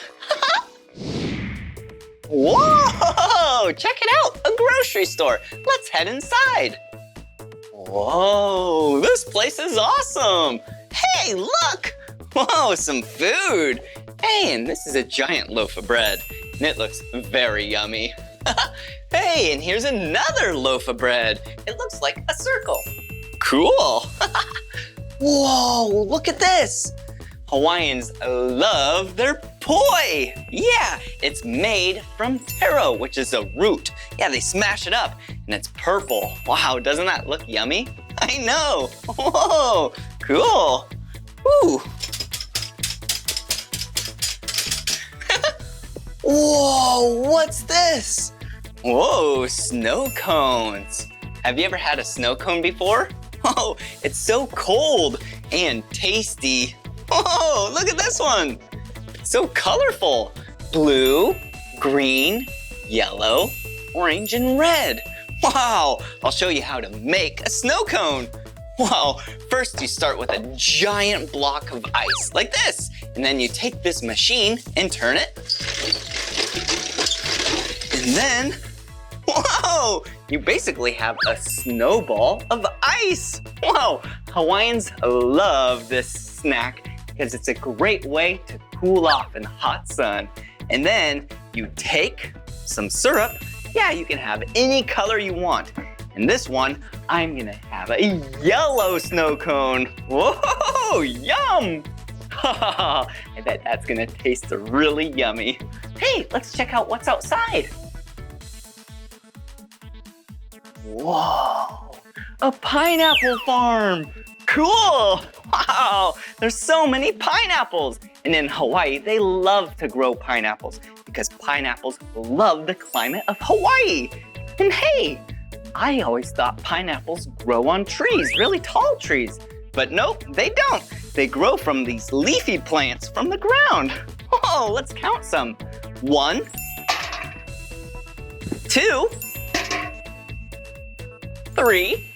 Whoa, check it out, a grocery store. Let's head inside. Whoa, this place is awesome. Hey, look. Whoa, some food. Hey, and this is a giant loaf of bread, and it looks very yummy. Hey, and here's another loaf of bread. It looks like a circle. Cool. Whoa, look at this. Hawaiians love their poi. Yeah, it's made from taro, which is a root. Yeah, they smash it up and it's purple. Wow, doesn't that look yummy? I know. Whoa, cool. Woo. Whoa, what's this? Whoa, snow cones. Have you ever had a snow cone before? Oh, it's so cold and tasty. Whoa, look at this one. It's so colorful. Blue, green, yellow, orange, and red. Wow, I'll show you how to make a snow cone. Wow, first you start with a giant block of ice, like this. And then you take this machine and turn it. And then, whoa, you basically have a snowball of ice. Wow, Hawaiians love this snack because it's a great way to cool off in the hot sun. And then you take some syrup. Yeah, you can have any color you want. And this one, I'm gonna have a yellow snow cone. Whoa, yum! I bet that's gonna taste really yummy. Hey, let's check out what's outside. Whoa, a pineapple farm. Cool, wow, there's so many pineapples. And in Hawaii, they love to grow pineapples because pineapples love the climate of Hawaii. And hey, I always thought pineapples grow on trees, really tall trees. But nope, they don't. They grow from these leafy plants from the ground. Whoa, let's count some. 1, 2, 3,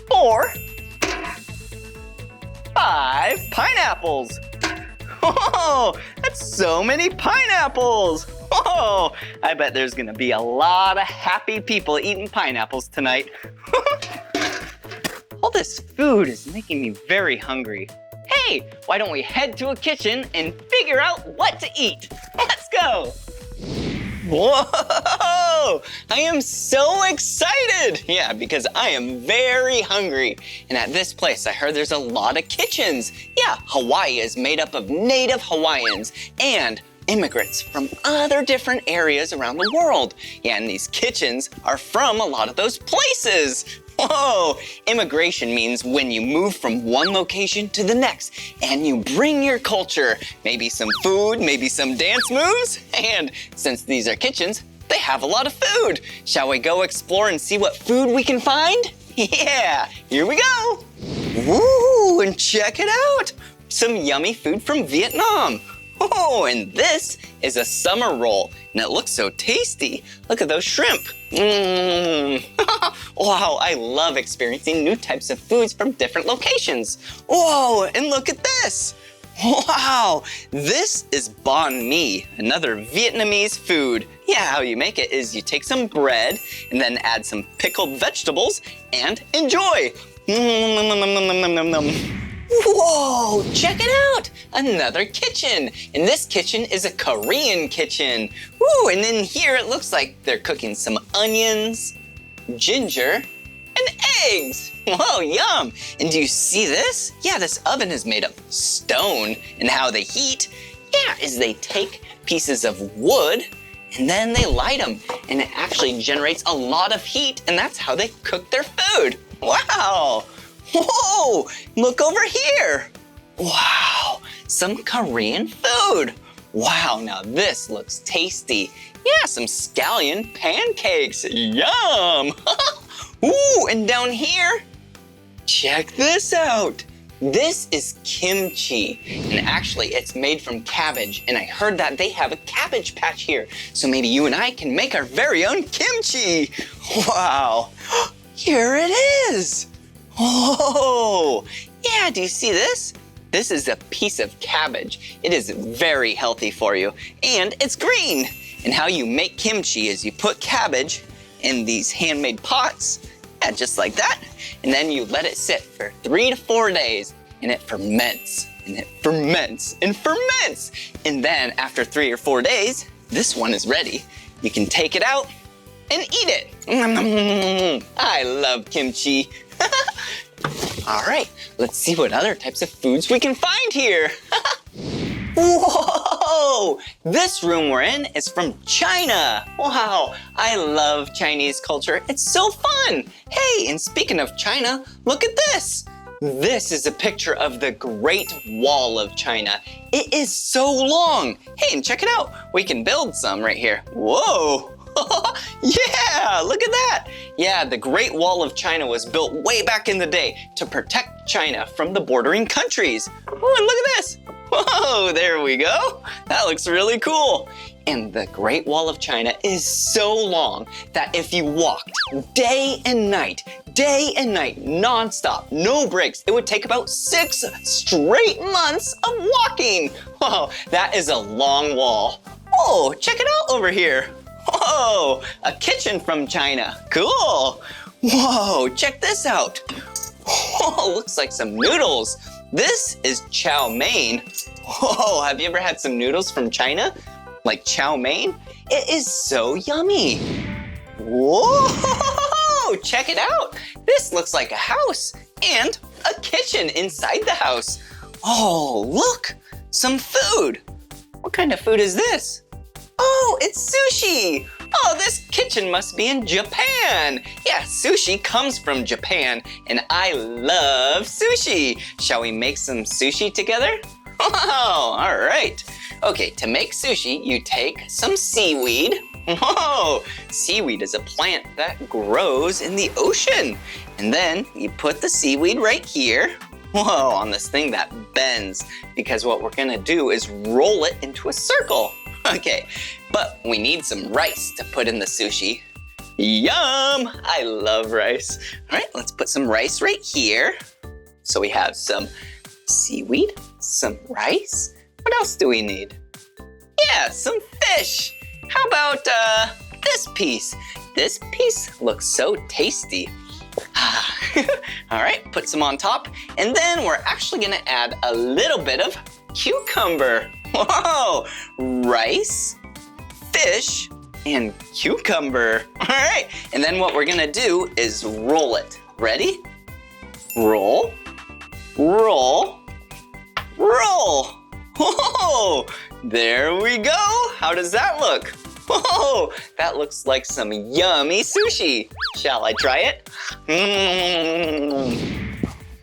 4, 5 pineapples. Whoa, that's so many pineapples. Whoa, I bet there's gonna be a lot of happy people eating pineapples tonight. All this food is making me very hungry. Hey, why don't we head to a kitchen and figure out what to eat? Let's go. Whoa, I am so excited. Yeah, because I am very hungry. And at this place, I heard there's a lot of kitchens. Yeah, Hawaii is made up of native Hawaiians and immigrants from other different areas around the world. Yeah, and these kitchens are from a lot of those places. Whoa, immigration means when you move from one location to the next and you bring your culture, maybe some food, maybe some dance moves. And since these are kitchens, they have a lot of food. Shall we go explore and see what food we can find? Yeah, here we go. Woo, and check it out. Some yummy food from Vietnam. Oh, and this is a summer roll, and it looks so tasty. Look at those shrimp. Wow, I love experiencing new types of foods from different locations. Whoa, and look at this. Wow, this is banh mi, another Vietnamese food. Yeah, how you make it is you take some bread and then add some pickled vegetables and enjoy. Whoa, check it out, another kitchen. And this kitchen is a Korean kitchen. Woo, and in here it looks like they're cooking some onions, ginger, and eggs. Whoa, yum. And do you see this? Yeah, this oven is made of stone. And how they heat, yeah, is they take pieces of wood and then they light them. And it actually generates a lot of heat, and that's how they cook their food. Wow. Whoa, look over here. Wow, some Korean food. Wow, now this looks tasty. Yeah, some scallion pancakes, yum. Ooh, and down here, check this out. This is kimchi, and actually it's made from cabbage, and I heard that they have a cabbage patch here, so maybe you and I can make our very own kimchi. Wow, here it is. Oh, yeah, do you see this? This is a piece of cabbage. It is very healthy for you, and it's green. And how you make kimchi is you put cabbage in these handmade pots, Yeah, just like that. And then you let it sit for 3 to 4 days, and it ferments, and it ferments, and ferments. And then after 3 or 4 days, this one is ready. You can take it out and eat it. I love kimchi. All right, let's see what other types of foods we can find here. Whoa! This room we're in is from China. Wow, I love Chinese culture. It's so fun. Hey, and speaking of China, look at this. This is a picture of the Great Wall of China. It is so long. Hey, and check it out. We can build some right here. Whoa! Yeah, look at that. Yeah, the Great Wall of China was built way back in the day to protect China from the bordering countries. Oh, and look at this. Whoa, there we go. That looks really cool. And the Great Wall of China is so long that if you walked day and night, nonstop, no breaks, it would take about 6 straight months of walking. Whoa, that is a long wall. Oh, check it out over here. Whoa, a kitchen from China. Cool. Whoa, check this out. Whoa, looks like some noodles. This is chow mein. Whoa, have you ever had some noodles from China? Like chow mein? It is so yummy. Whoa, check it out. This looks like a house and a kitchen inside the house. Oh, look, some food. What kind of food is this? Oh, it's sushi. Oh, this kitchen must be in Japan. Yeah, sushi comes from Japan, and I love sushi. Shall we make some sushi together? Wow, all right. Okay, to make sushi, you take some seaweed. Whoa, seaweed is a plant that grows in the ocean. And then you put the seaweed right here. Whoa, on this thing that bends, because what we're gonna do is roll it into a circle. Okay, but we need some rice to put in the sushi. Yum! I love rice. All right, let's put some rice right here. So we have some seaweed, some rice. What else do we need? Yeah, some fish. How about this piece? This piece looks so tasty. All right, put some on top. And then we're actually gonna add a little bit of cucumber. Whoa, rice, fish, and cucumber. All right, and then what we're gonna do is roll it. Ready? Roll, roll, roll. Whoa, there we go. How does that look? Whoa, that looks like some yummy sushi. Shall I try it?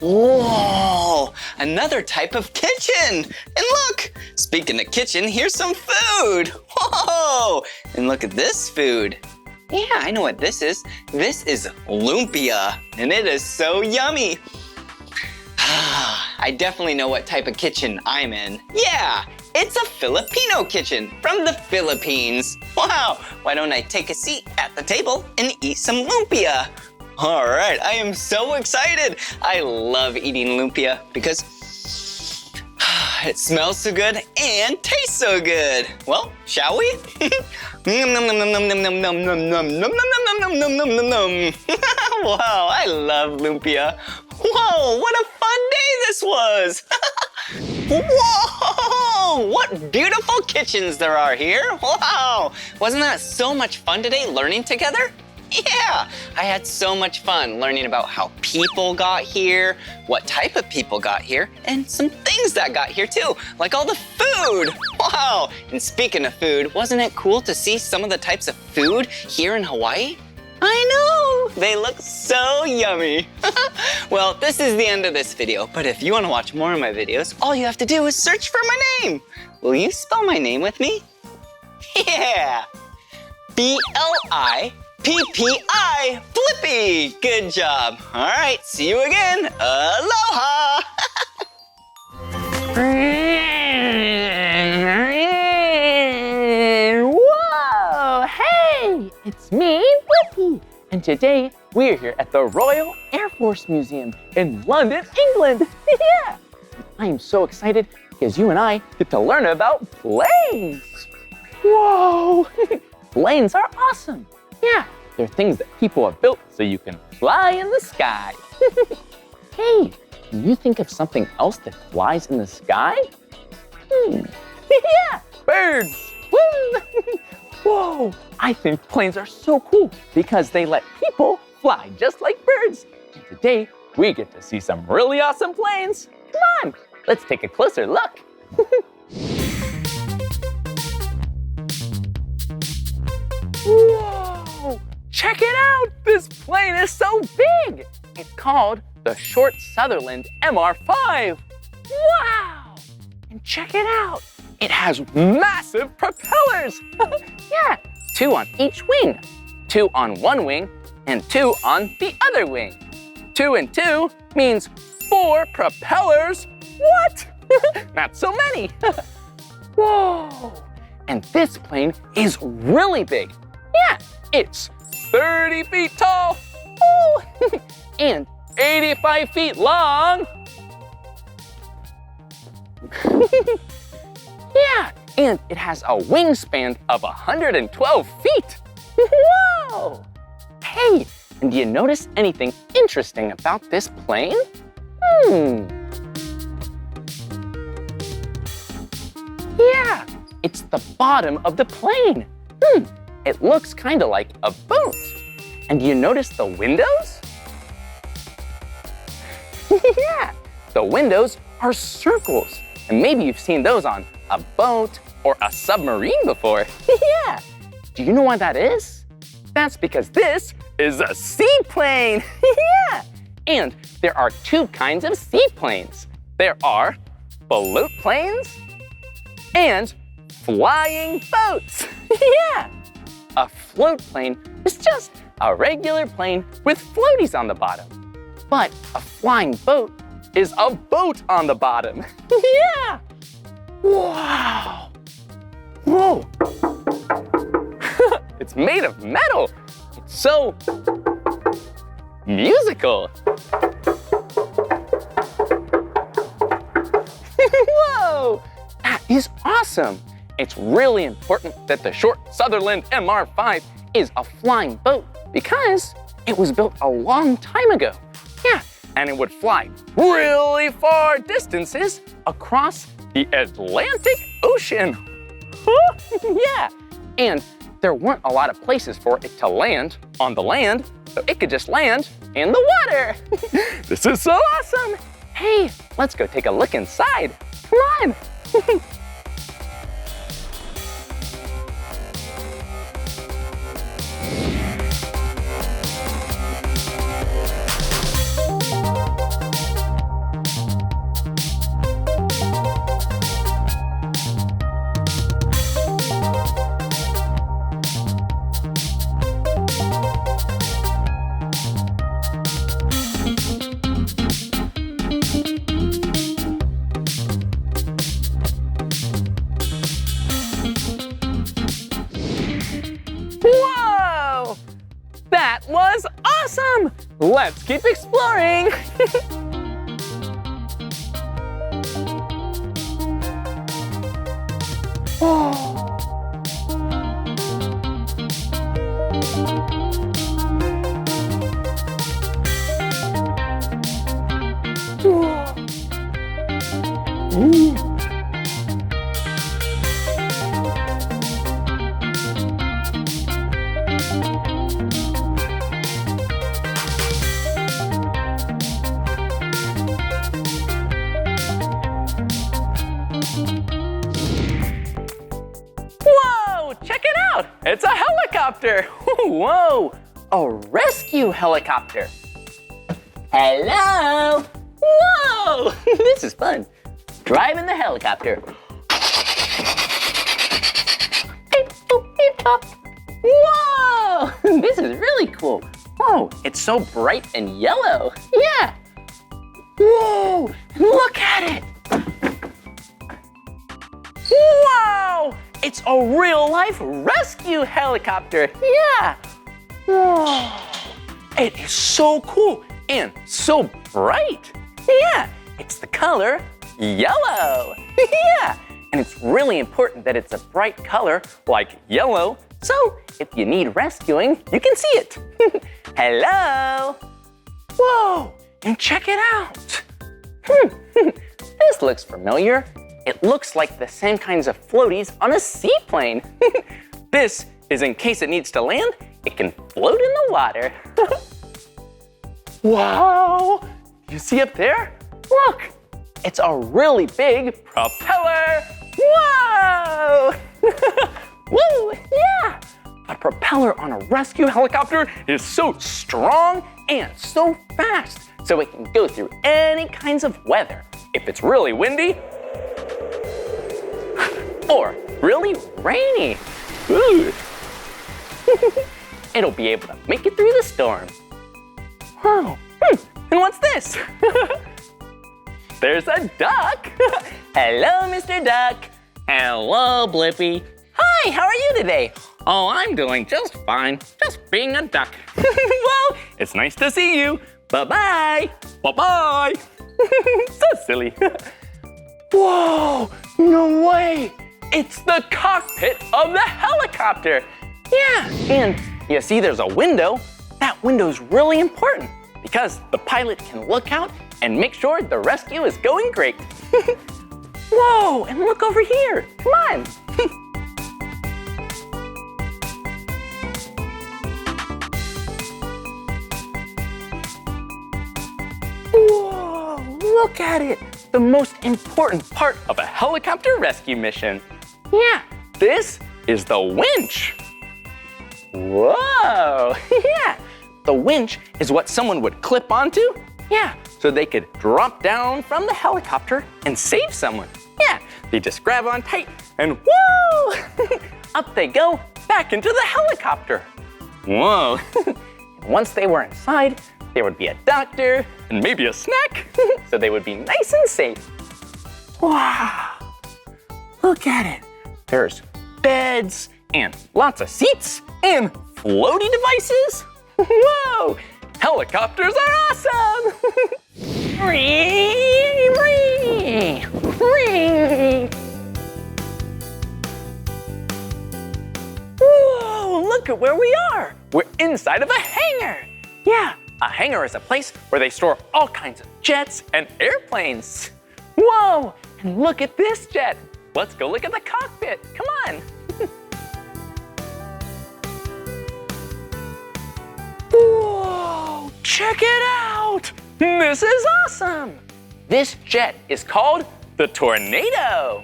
Whoa, another type of kitchen. And look, speaking of kitchen, here's some food. Whoa, and look at this food. Yeah, I know what this is. This is lumpia, and it is so yummy. I definitely know what type of kitchen I'm in. Yeah, it's a Filipino kitchen from the Philippines. Wow, why don't I take a seat at the table and eat some lumpia? All right, I am so excited. I love eating lumpia because it smells so good and tastes so good. Well, shall we? Wow, I love lumpia. Whoa, what a fun day this was. Whoa, what beautiful kitchens there are here. Wow, wasn't that so much fun today learning together? Yeah, I had so much fun learning about how people got here, what type of people got here, and some things that got here too, like all the food. Wow, and speaking of food, wasn't it cool to see some of the types of food here in Hawaii? I know, they look so yummy. Well, this is the end of this video, but if you want to watch more of my videos, all you have to do is search for my name. Will you spell my name with me? Yeah, Blippi, Blippi. Good job. All right, see you again. Aloha. Whoa, hey, it's me, Blippi. And today we're here at the Royal Air Force Museum in London, England. Yeah, I am so excited because you and I get to learn about planes. Whoa, planes are awesome. Yeah, they're things that people have built so you can fly in the sky. Hey, can you think of something else that flies in the sky? Yeah, birds. Woo! Whoa, I think planes are so cool because they let people fly just like birds. And today, we get to see some really awesome planes. Come on, let's take a closer look. Whoa, check it out. This plane is so big. It's called the Short Sutherland MR5. Wow, and check it out. It has massive propellers. Yeah, 2 on each wing. 2 on one wing and 2 on the other wing. 2 and 2 means 4 propellers. What? Not so many. Whoa, and this plane is really big. Yeah, it's 30 feet tall. Ooh. And 85 feet long. Yeah, and it has a wingspan of 112 feet. Whoa! Hey, and do you notice anything interesting about this plane? Yeah, it's the bottom of the plane. It looks kind of like a boat. And do you notice the windows? Yeah, the windows are circles. And maybe you've seen those on a boat or a submarine before. Yeah, do you know why that is? That's because this is a seaplane. Yeah, and there are 2 kinds of seaplanes. There are float planes and flying boats. Yeah, a float plane is just a regular plane with floaties on the bottom. But a flying boat is a boat on the bottom. Yeah! Wow! Whoa! It's made of metal. It's so musical. Whoa! That is awesome. It's really important that the Short Sutherland MR5 is a flying boat because it was built a long time ago. Yeah, and it would fly really far distances across the Atlantic Ocean. Yeah, and there weren't a lot of places for it to land on the land, so it could just land in the water. This is so awesome. Hey, let's go take a look inside. Come on. Whoa! That was awesome! Let's keep exploring! Whoa, check it out! It's a helicopter! Whoa, a rescue helicopter. Hello! Whoa, this is fun. Driving the helicopter. Beep, boop, beep, bop. Whoa, this is really cool. Whoa, it's so bright and yellow. Yeah. Whoa, look at it. Wow, it's a real life rescue helicopter. Yeah. Whoa, it is so cool and so bright. Yeah, it's the color yellow. Yeah, and it's really important that it's a bright color like yellow So if you need rescuing, you can see it. Hello. Whoa, and check it out. This looks familiar. It looks like the same kinds of floaties on a seaplane. This is in case it needs to land, it can float in the water. Wow, you see up there? Look, it's a really big propeller. Whoa! Woo, yeah! A propeller on a rescue helicopter is so strong and so fast, so it can go through any kinds of weather. If it's really windy, or really rainy. Ooh. It'll be able to make it through the storm. Wow, and what's this? There's a duck. Hello, Mr. Duck. Hello, Blippi. Hi, how are you today? Oh, I'm doing just fine, just being a duck. Well, it's nice to see you. Bye-bye. Bye-bye. So silly. Whoa, no way. It's the cockpit of the helicopter. Yeah, and you see there's a window. That window's really important because the pilot can look out and make sure the rescue is going great. Whoa, and look over here. Come on. Whoa, look at it. The most important part of a helicopter rescue mission. Yeah, this is the winch. Whoa, yeah. The winch is what someone would clip onto. Yeah, so they could drop down from the helicopter and save someone. Yeah, they just grab on tight and woo! Up they go, back into the helicopter. Whoa. Once they were inside, there would be a doctor and maybe a snack, so they would be nice and safe. Wow, look at it. There's beds and lots of seats and floaty devices. Whoa, helicopters are awesome. Whoa, look at where we are. We're inside of a hangar. Yeah, a hangar is a place where they store all kinds of jets and airplanes. Whoa, and look at this jet. Let's go look at the cockpit. Come on. Whoa, check it out. This is awesome. This jet is called the Tornado.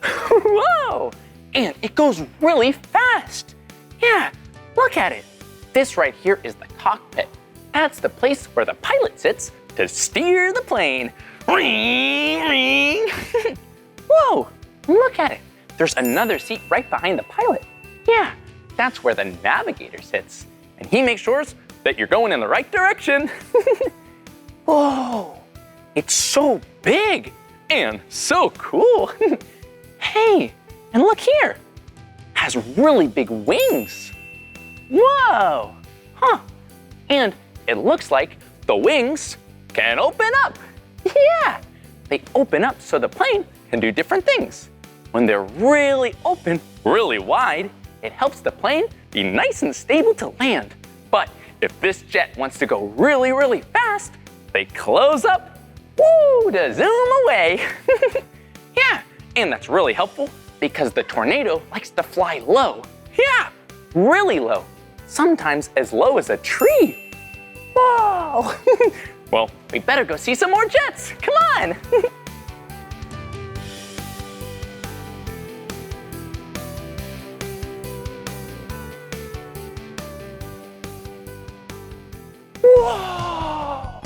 Whoa, and it goes really fast. Yeah, look at it. This right here is the cockpit. That's the place where the pilot sits to steer the plane. Whoa, look at it. There's another seat right behind the pilot. Yeah, that's where the navigator sits. And he makes sure that you're going in the right direction. Whoa, it's so big and so cool. Hey, and look here. Has really big wings. Whoa, huh. And it looks like the wings can open up. Yeah, they open up so the plane can do different things. When they're really open, really wide, it helps the plane be nice and stable to land. But if this jet wants to go really, really fast, they close up, woo, to zoom away. Yeah, and that's really helpful because the Tornado likes to fly low. Yeah, really low, sometimes as low as a tree. Whoa. Well, we better go see some more jets. Come on. Whoa!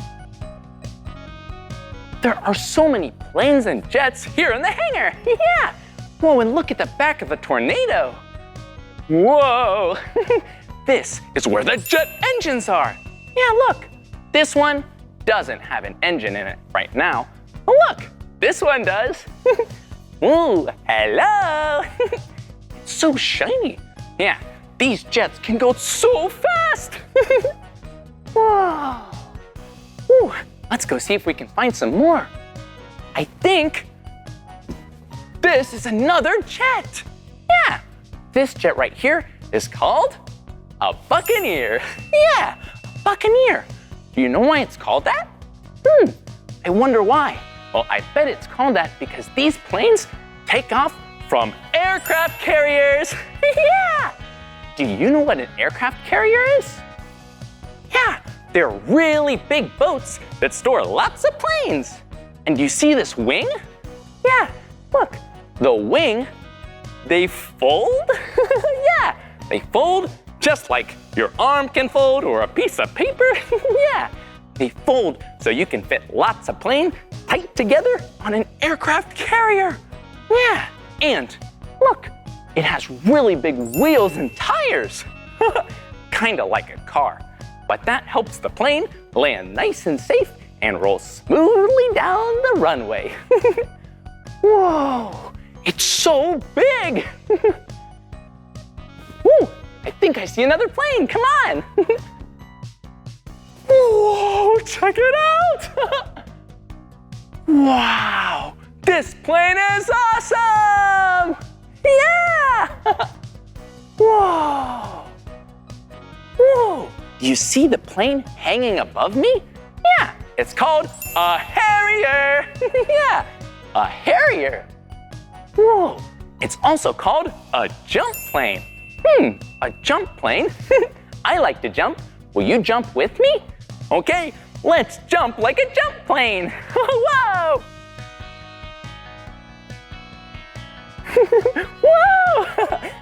There are so many planes and jets here in the hangar. Yeah! Whoa, and look at the back of the Tornado. Whoa! This is where the jet engines are. Yeah, look. This one doesn't have an engine in it right now. Oh, look, this one does. Ooh, hello. It's so shiny. Yeah, these jets can go so fast. Whoa. Ooh, let's go see if we can find some more. I think this is another jet. Yeah, this jet right here is called a Buccaneer. Yeah, a Buccaneer. Do you know why it's called that? I wonder why. Well, I bet it's called that because these planes take off from aircraft carriers. Yeah! Do you know what an aircraft carrier is? Yeah, they're really big boats that store lots of planes. And do you see this wing? Yeah, look, the wing, they fold. Yeah, they fold just like your arm can fold or a piece of paper. Yeah, they fold so you can fit lots of plane tight together on an aircraft carrier. Yeah, and look, it has really big wheels and tires. Kinda like a car, but that helps the plane land nice and safe and roll smoothly down the runway. Whoa, it's so big. Woo, I think I see another plane, come on. Whoa, check it out. Wow, this plane is awesome. Yeah. Whoa. Whoa, do you see the plane hanging above me? Yeah, it's called a Harrier. Yeah, a Harrier. Whoa, it's also called a jump plane. A jump plane? I like to jump. Will you jump with me? Okay, let's jump like a jump plane. Whoa! Whoa!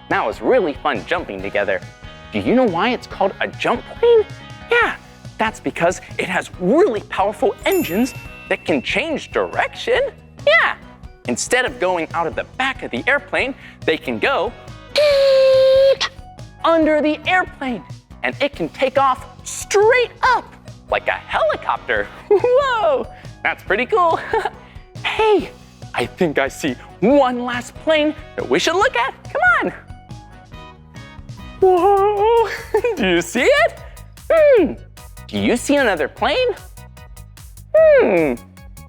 That was really fun jumping together. Do you know why it's called a jump plane? Yeah, that's because it has really powerful engines that can change direction. Yeah, instead of going out of the back of the airplane, they can go under the airplane, and it can take off straight up like a helicopter. Whoa, that's pretty cool. Hey, I think I see one last plane that we should look at. Come on. Whoa, do you see it? Do you see another plane?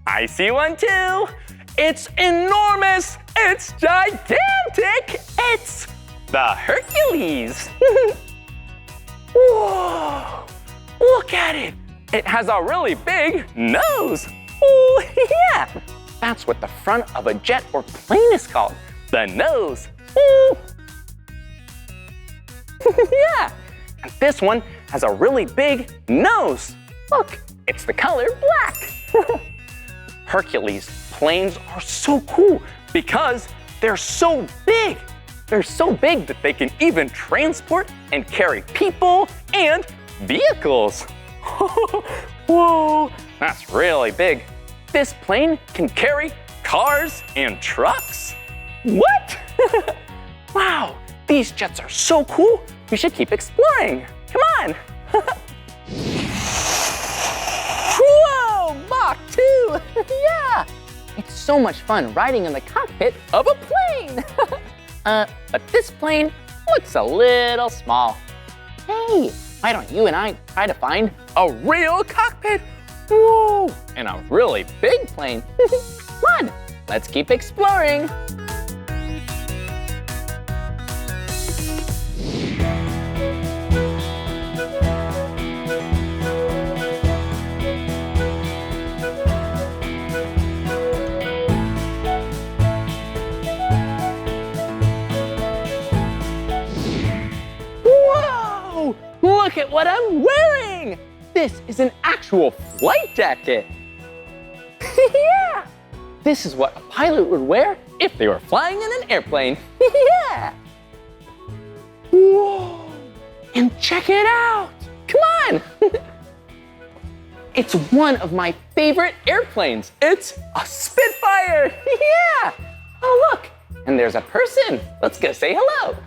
I see one too. It's enormous, it's gigantic. It's the Hercules. Whoa, look at it. It has a really big nose. Ooh, yeah, that's what the front of a jet or plane is called, the nose. Ooh. Yeah, and this one has a really big nose. Look, it's the color black. Hercules planes are so cool because they're so big. They're so big that they can even transport and carry people and vehicles. Whoa, that's really big. This plane can carry cars and trucks. What? Wow, these jets are so cool. We should keep exploring. Come on. Whoa, Mach 2. Yeah, it's so much fun riding in the cockpit of a plane. But this plane looks a little small. Hey, why don't you and I try to find a real cockpit? Whoa, and a really big plane. Come on, let's keep exploring. Look at what I'm wearing! This is an actual flight jacket. Yeah! This is what a pilot would wear if they were flying in an airplane. Yeah! Whoa! And check it out! Come on! It's one of my favorite airplanes. It's a Spitfire! Yeah! Oh, look! And there's a person. Let's go say hello.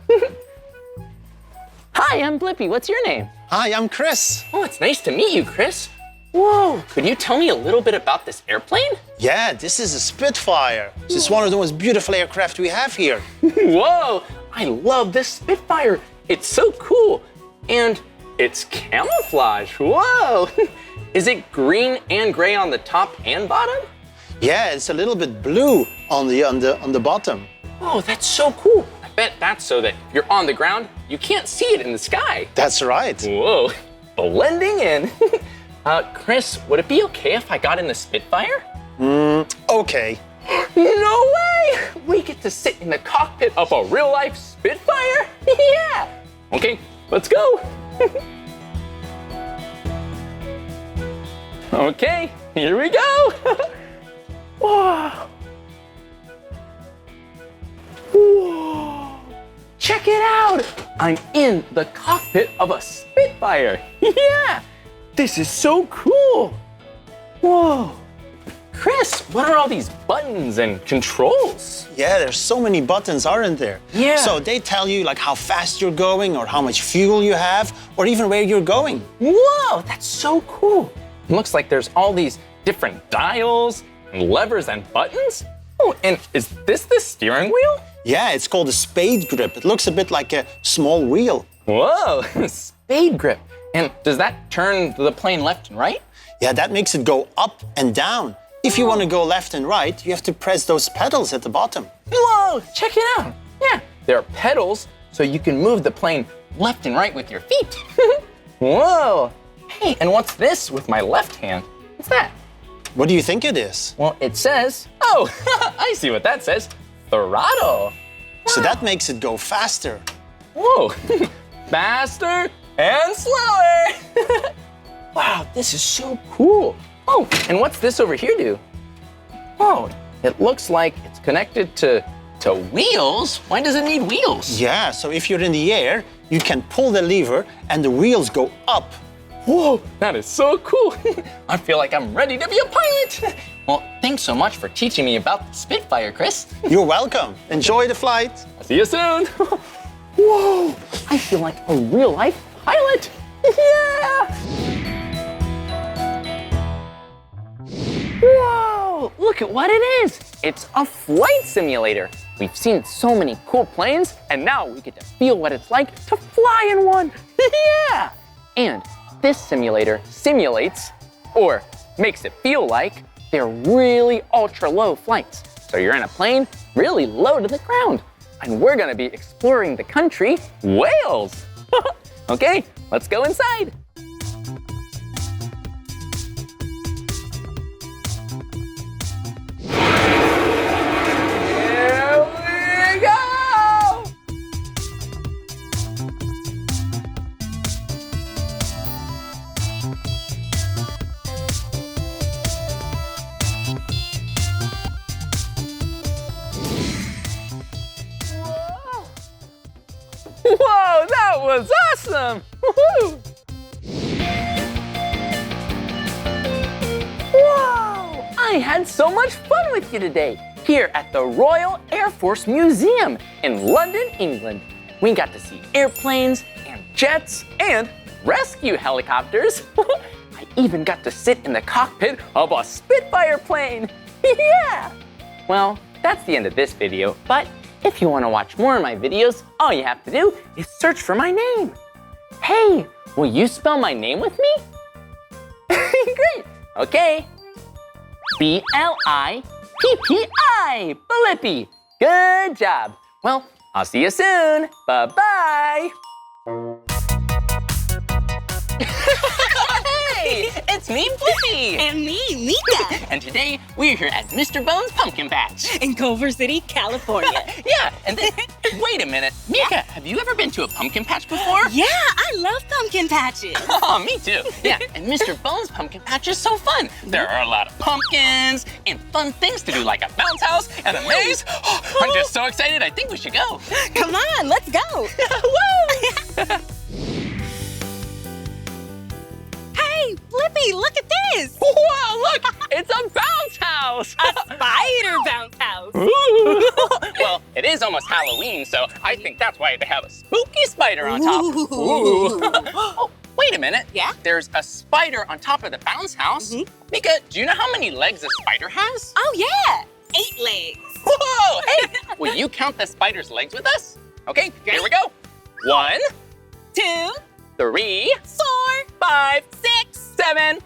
Hi, I'm Blippi. What's your name? Hi, I'm Chris. Oh, it's nice to meet you, Chris. Whoa, could you tell me a little bit about this airplane? Yeah, this is a Spitfire. This is one of the most beautiful aircraft we have here. Whoa, I love this Spitfire. It's so cool. And it's camouflage. Whoa. Is it green and gray on the top and bottom? Yeah, it's a little bit blue on the bottom. Oh, that's so cool. bet that's so that if you're on the ground, you can't see it in the sky. That's right. Whoa, blending in. Chris, would it be okay if I got in the Spitfire? Okay. No way! We get to sit in the cockpit of a real-life Spitfire? Yeah! Okay, let's go. Okay, here we go. Wow. Whoa. Check it out. I'm in the cockpit of a Spitfire. Yeah, this is so cool. Whoa. Chris, what are all these buttons and controls? Yeah, there's so many buttons, aren't there? Yeah. So they tell you like how fast you're going or how much fuel you have or even where you're going. Whoa, that's so cool. It looks like there's all these different dials and levers and buttons. Oh, and is this the steering wheel? Yeah, it's called a spade grip. It looks a bit like a small wheel. Whoa, spade grip. And does that turn the plane left and right? Yeah, that makes it go up and down. If you want to go left and right, you have to press those pedals at the bottom. Whoa, check it out. Yeah, there are pedals so you can move the plane left and right with your feet. Whoa. Hey, and what's this with my left hand? What's that? What do you think it is? Well, it says, oh, I see what that says. Throttle. So that makes it go faster. Whoa, faster and slower. Wow, this is so cool. Oh, and what's this over here do? Oh, it looks like it's connected to wheels. Why does it need wheels? Yeah, so if you're in the air, you can pull the lever and the wheels go up. Whoa, that is so cool. I feel like I'm ready to be a pilot. Well, thanks so much for teaching me about the Spitfire, Chris. You're welcome. Enjoy the flight. I'll see you soon. Whoa, I feel like a real life pilot. Yeah. Whoa, look at what it is. It's a flight simulator. We've seen so many cool planes, and now we get to feel what it's like to fly in one. Yeah. And this simulator simulates, or makes it feel like, they're really ultra low flights. So you're in a plane really low to the ground. And we're gonna be exploring the country, Wales. Okay, let's go inside. Here we go! Whoa, that was awesome! Woohoo! Whoa! I had so much fun with you today here at the Royal Air Force Museum in London, England. We got to see airplanes and jets and rescue helicopters. I even got to sit in the cockpit of a Spitfire plane. Yeah! Well, that's the end of this video, but if you want to watch more of my videos, all you have to do is search for my name. Hey, will you spell my name with me? Great. Okay. B-L-I-P-P-I, Blippi. Good job. Well, I'll see you soon. Bye-bye. Hey, it's me, Blippi. And me, Meekah. And today, we're here at Mr. Bones' Pumpkin Patch. In Culver City, California. Yeah, and then, wait a minute. Meekah, have you ever been to a pumpkin patch before? Yeah, I love pumpkin patches. Oh, me too. Yeah, and Mr. Bones' Pumpkin Patch is so fun. There are a lot of pumpkins and fun things to do, like a bounce house and a maze. Oh, I'm just so excited. I think we should go. Come on, let's go. Woo! Hey, Blippi, look at this. Whoa, look, it's a bounce house. A spider bounce house. Ooh. Well, it is almost Halloween, so I think that's why they have a spooky spider on top. Ooh. Oh, wait a minute. Yeah? There's a spider on top of the bounce house. Meekah, do you know how many legs a spider has? Oh, yeah, 8 legs. Whoa, hey, will you count the spider's legs with us? Okay, here we go. 1, 2, 3, 4, 5, 6, 7, 8.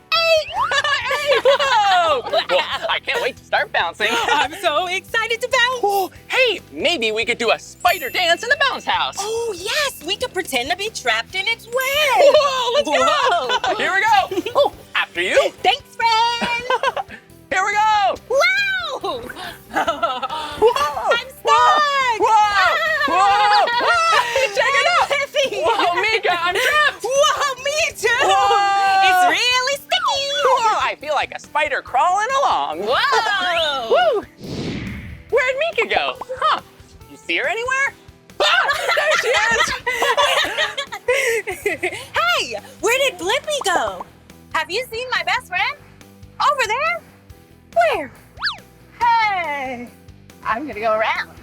Whoa! Well, I can't wait to start bouncing. I'm so excited to bounce. Oh, hey, Hey, maybe we could do a spider dance in the bounce house. Oh, yes, we could pretend to be trapped in its web. Whoa, let's go. Whoa. Here we go. Oh, after you. Thanks, friend. Here we go. Wow. Whoa. I'm stuck. Whoa. Whoa. Whoa. Check it out. Heavy. Whoa, Meekah, I'm trapped. Whoa, me too. Whoa. It's really sticky. Whoa, I feel like a spider crawling along. Whoa. Woo. Where'd Meekah go? Huh? You see her anywhere? Ah, there she is. Hey, where did Blippi go? Have you seen my best friend? Over there? Where? Hey, I'm gonna go around.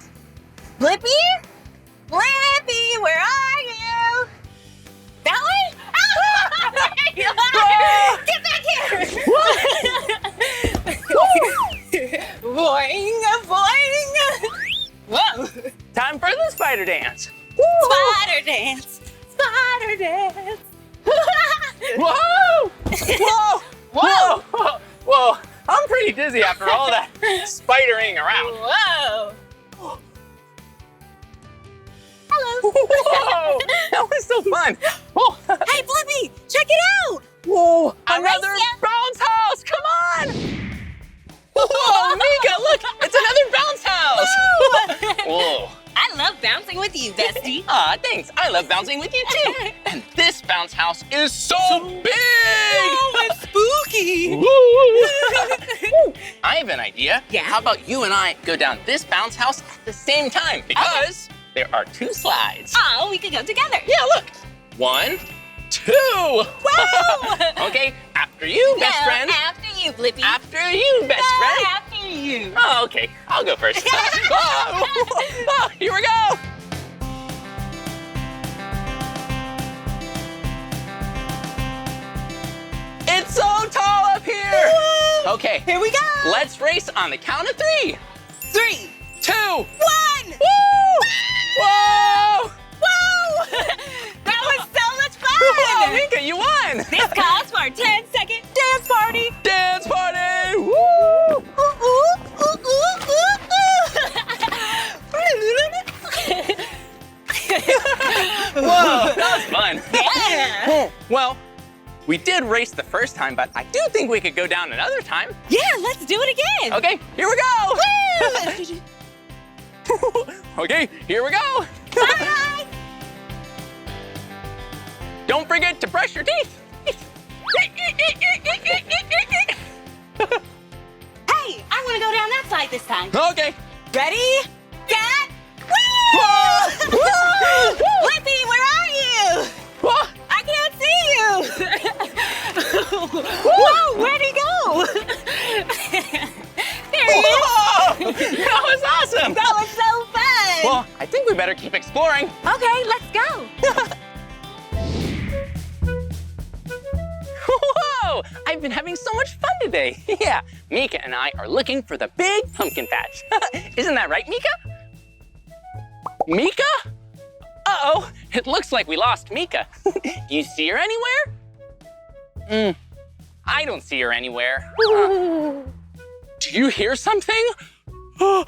Blippi? Blippi, where are you? That way? Ah, there you are. Get back here. Boing, boing. Whoa. Time for the spider dance. Spider dance. Spider dance. Whoa! Whoa! Whoa! Whoa! Whoa! I'm pretty dizzy after all that spidering around. Whoa. Hello. Whoa! That was so fun. Whoa! Hey, Blippi, check it out. Whoa! I'll Another race ya. bounce house! Come on! Whoa, Meekah, look! It's another bounce house! Whoa! I love bouncing with you, bestie. Aw, thanks. I love bouncing with you too. And this bounce house is so big! Oh, it's spooky. Woo. I have an idea. Yeah? How about you and I go down this bounce house at the same time? Because there are 2 slides. Oh, we could go together. Yeah, look. 1, 2. Whoa! Okay, after you, best No, friend. after you, Blippi. After you, best No, friend. after you. Oh, okay. I'll go first. Oh, here we go. It's so tall up here. Okay. Here we go. Let's race on the count of 3. 3, 2. 1. Woo! Whoa! Whoa! That was so much fun. Whoa, Meekah, you won! This calls for a 10-second dance party. Dance party! Woo! Ooh, ooh, ooh, ooh, Whoa, that was fun. Yeah. Well, we did race the first time, but I do think we could go down another time. Yeah, let's do it again. Okay, here we go. Woo! Okay, here we go. Bye. Don't forget to brush your teeth. Hey, I want to go down that side this time. Okay. Ready? Set? Whoa! Woo! Woo! Blippi, where are you? Whoa! I can't see you. Whoa, where'd he go? There he is. Whoa! That was awesome. That was so fun. Well, I think we better keep exploring. Okay, let's go. Whoa! I've been having so much fun today. Yeah, Meekah and I are looking for the big pumpkin patch. Isn't that right, Meekah? Meekah? Uh-oh, it looks like we lost Meekah. Do you see her anywhere? I don't see her anywhere. Do you hear something? Oh,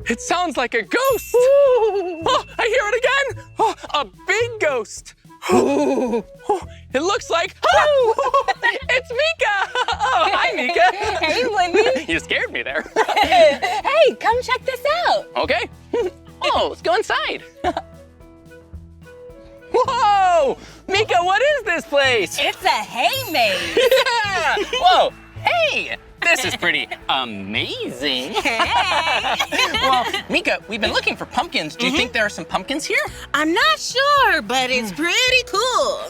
it sounds like a ghost. Oh, I hear it again. Oh, a big ghost. Oh, it looks like, it's Meekah. Oh, hi, Meekah. Hey, Wendy. You scared me there. Hey, come check this out. Okay. Oh, let's go inside. Whoa, Meekah, what is this place? It's a hay maze. Yeah. Whoa, hey, this is pretty amazing. Hey. Well, Meekah, we've been looking for pumpkins. Do you think there are some pumpkins here? I'm not sure, but it's pretty cool.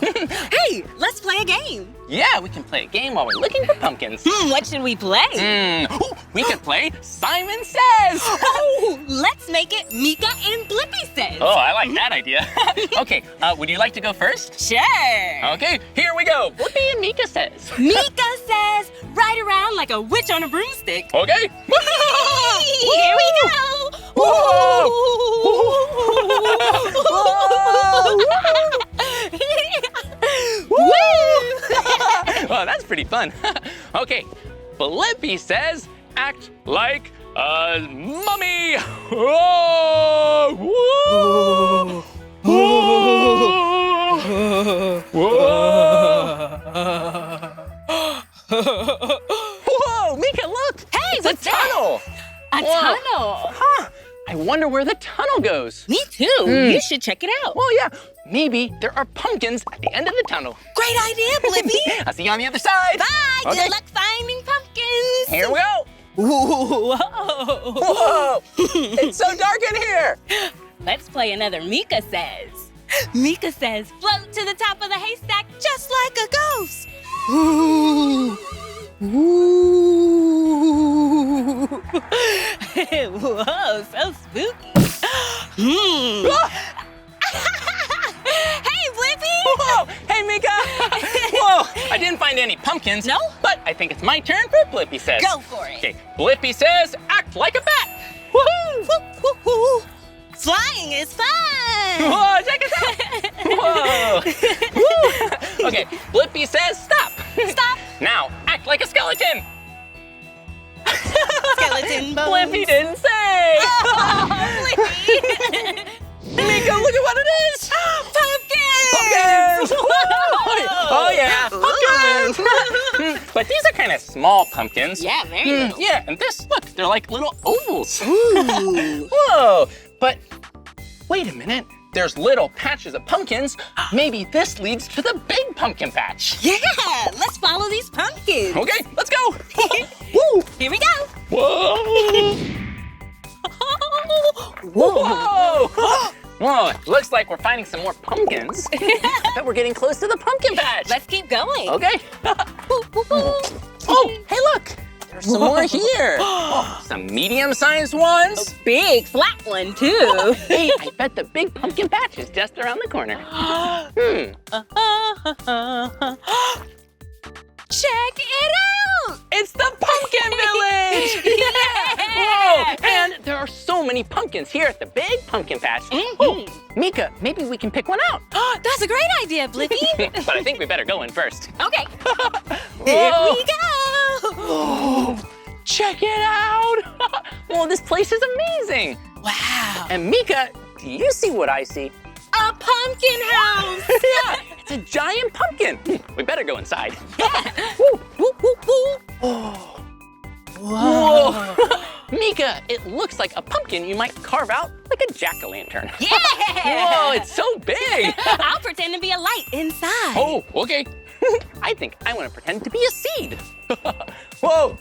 Hey, let's play a game. Yeah, we can play a game while we're looking for pumpkins. What should we play? Oh, we could play Simon Says. Oh, let's make it Meekah and Blippi Says. Oh, I like that idea. Okay, would you like to go first? Sure. Okay, here we go. Blippi and Meekah Says. Meekah says, ride around like a witch on a broomstick. Okay. Here we go. Whoa. Woo! Well, that's pretty fun. Okay, Blippi says, act like a mummy. Whoa! Whoa! Whoa! Whoa, Meekah, look! Hey, it's a what's that? tunnel! A Whoa. tunnel. Huh, I wonder where the tunnel goes. Me too. You should check it out. Well, yeah, maybe there are pumpkins at the end of the tunnel. Great idea, Blippi. I'll see you on the other side. Bye. Okay. Good luck finding pumpkins. Here we go. Whoa. Whoa, it's so dark in here. Let's play another Meekah Says. Meekah says, float to the top of the haystack just like a ghost. Ooh. Ooh. Whoa, so spooky. Hey, Blippi! Whoa, hey, Meekah. Whoa, I didn't find any pumpkins. No? But I think it's my turn for Blippi Says. Go for it. Okay, Blippi Says, act like a bat. Woohoo! Woo, woo, woo. Flying is fun! Whoa, check it out! Whoa! Woo. Okay, Blippi Says stop. Stop! Now, act like a skeleton. Skeleton bones. Blippi didn't say. Oh, Blippi! Meekah, look at what it is. Pumpkins! Pumpkins! Oh yeah, pumpkins! But these are kind of small pumpkins. Yeah, very little. Yeah, and this, look, they're like little ovals. Ooh. Whoa, but wait a minute. There's little patches of pumpkins. Maybe this leads to the big pumpkin patch. Yeah, let's follow these pumpkins. Okay, let's go. Woo! Here we go. Whoa! Whoa. Whoa! Whoa, looks like we're finding some more pumpkins. I bet we're getting close to the pumpkin patch. Let's keep going. Okay. Oh, hey, look. There's some more here. Oh, some medium-sized ones. Big flat one, too. Hey, I bet the big pumpkin patch is just around the corner. Check it out! It's the pumpkin village! Whoa! And there are so many pumpkins here at the big pumpkin patch. Oh, Meekah, maybe we can pick one out. That's a great idea, Blippi. But I think we better go in first. Okay. Here we go. Oh, check it out! Well, this place is amazing. Wow. And Meekah, do you see what I see? A pumpkin house. Yeah, it's a giant pumpkin. We better go inside. Yeah. Woo. Woo, woo, woo. Oh. Whoa. Meekah, it looks like a pumpkin you might carve out like a jack-o'-lantern. Yeah. Whoa, it's so big. I'll pretend to be a light inside. Oh, okay. I think I want to pretend to be a seed. Whoa.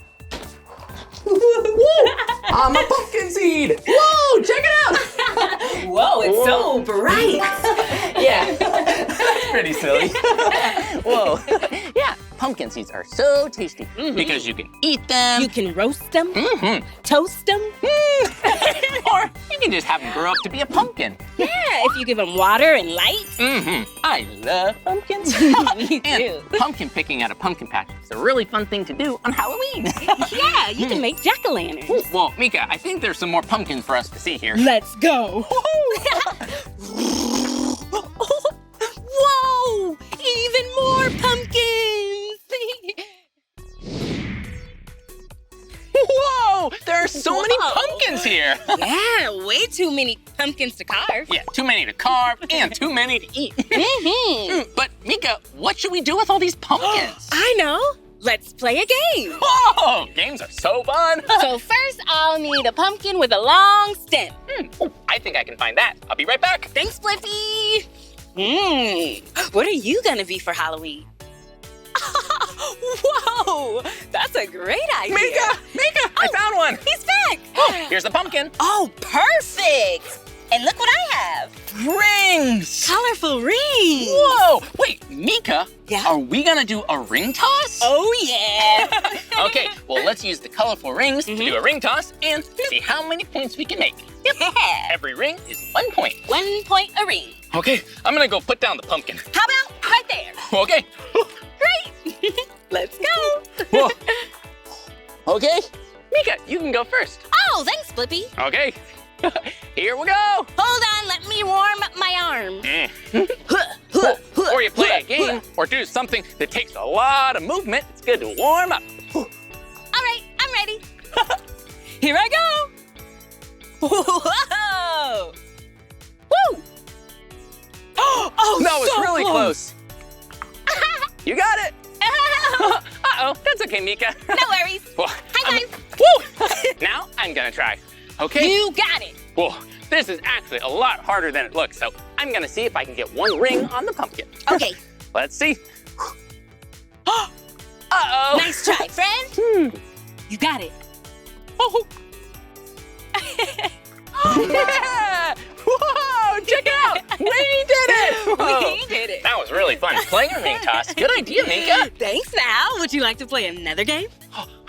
Whoa, I'm a pumpkin seed. Whoa, check it out. Whoa, it's so bright. Yeah, that's pretty silly. Whoa. Yeah, pumpkin seeds are so tasty because you can eat them. You can roast them, toast them. Or you can just have them grow up to be a pumpkin. Yeah, if you give them water and light. I love pumpkins. Me And too. pumpkin picking at a pumpkin patch is a really fun thing to do on Halloween. Yeah, you can make jack-o'-lanterns. Well, Meekah, I think there's some more pumpkins for us to see here. Let's go. Whoa, even more pumpkins. Whoa, there are so many Whoa. pumpkins here. Yeah, way too many pumpkins to carve. Yeah, too many to carve and too many to eat. But Meekah, what should we do with all these pumpkins? I know. Let's play a game. Oh, games are so fun. So first, I'll need a pumpkin with a long stem. Oh, I think I can find that. I'll be right back. Thanks, Blippi. What are you gonna be for Halloween? Whoa, that's a great idea. Meekah, I found one. He's back. Oh, here's the pumpkin. Oh, perfect. And look what I have. Rings. Colorful rings. Whoa, wait, Meekah, Yeah? are we gonna do a ring toss? Oh, yeah. Okay, well, let's use the colorful rings to do a ring toss and see how many points we can make. Yeah. Every ring is 1 point. 1 point a ring. Okay, I'm gonna go put down the pumpkin. How about right there? Okay. Great. Let's go. Whoa. Okay, Meekah, you can go first. Oh, thanks, Blippi. Okay, here we go. Hold on, let me warm up my arm. Before you play a game or do something that takes a lot of movement, it's good to warm up. All right, I'm ready. Here I go. Whoa! Woo! Oh, That was so really close. You got it. Uh-oh, that's okay, Meekah. No worries. Whoa, Hi, guys. Woo! Now I'm gonna try. Okay? You got it. Whoa, this is actually a lot harder than it looks, so I'm gonna see if I can get one ring on the pumpkin. Okay. Let's see. Uh-oh. Nice try, friend. You got it. Oh. Yeah! Whoa, check it out. We did it. Whoa. We did it. That was really fun playing a ring toss. Good idea, Meekah. Thanks, Al. Would you like to play another game?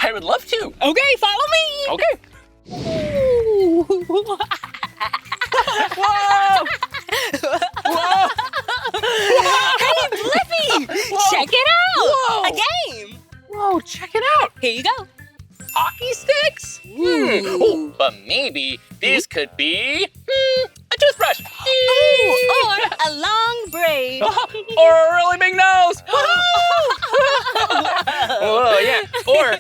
I would love to. Okay, follow me. Okay. Ooh. Whoa! Whoa! Hey, Blippi! Check it out! Whoa. A game! Whoa, check it out. Here you go. Hockey sticks? Oh, but maybe these could be a toothbrush. Or a long braid. Or a really big nose. Oh, yeah. Or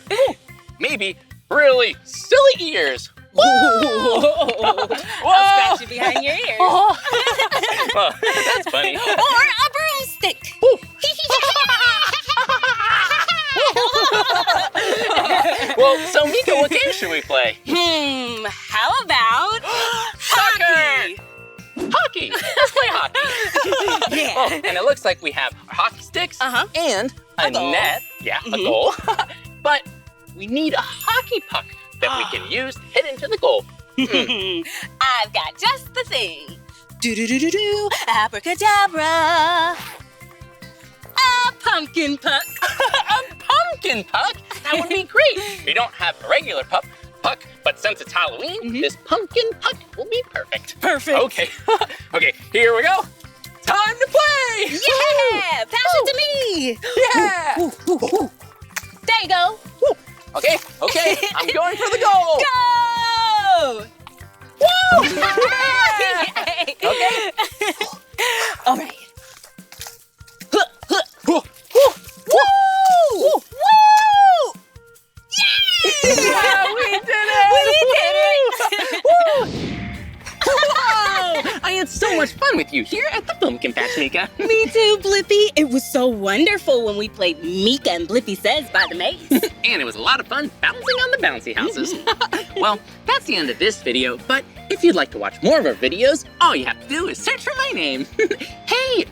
maybe really silly ears. I'll scratch you behind your ears. Oh, that's funny. Or a broomstick. Well, so Meekah, what game should we play? How about hockey? Hockey. Let's play hockey. Yeah. Oh, and it looks like we have our hockey sticks and a goal. net. Yeah, a goal. But we need a hockey puck that we can use to hit into the goal. I've got just the thing. Do-do-do-do-do, abracadabra. A pumpkin puck. A pumpkin puck? That would be great. We don't have a regular puck, but since it's Halloween, this pumpkin puck will be perfect. Perfect. Okay. Okay, here we go. Time to play. Yeah, pass it to me. Yeah. There you go. Okay, I'm going for the goal. Go! Woo! Yay! Okay. All right. Woo! Woo! Woo! Yay! Yeah, we did it! Whoa! I had so much fun with you here at the Pumpkin Patch, Meekah. Me too, Blippi. It was so wonderful when we played Meekah and Blippi Says by the Maze. And it was a lot of fun bouncing on the bouncy houses. Well, that's the end of this video, but if you'd like to watch more of our videos, all you have to do is search for my name. Hey,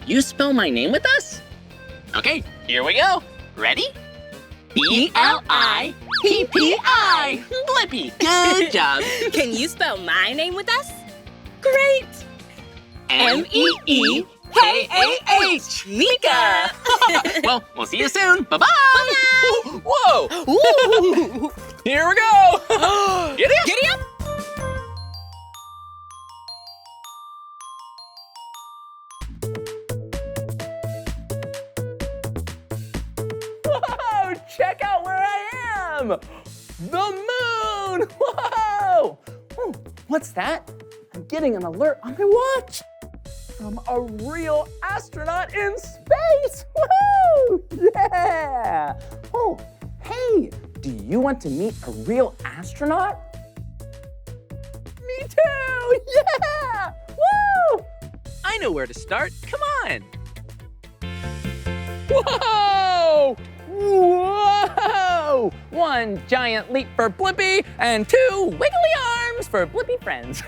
you spell my name with us? Okay, here we go. Ready? B-L-I-P-P-I. Blippi. Good job. Can you spell my name with us? Great. M-E-E-K-A-H. Meekah. Well, we'll see you soon. Bye-bye. Whoa. Ooh. Here we go. Giddy up. Giddy up. Whoa, check out where I am. The moon. Whoa. Oh, what's that? I'm getting an alert on my watch from a real astronaut in space. Woohoo! Yeah. Oh, hey, do you want to meet a real astronaut? Me too. Yeah. Woo! I know where to start. Come on. Whoa! Whoa! One giant leap for Blippi and two wiggly arms for Blippi friends.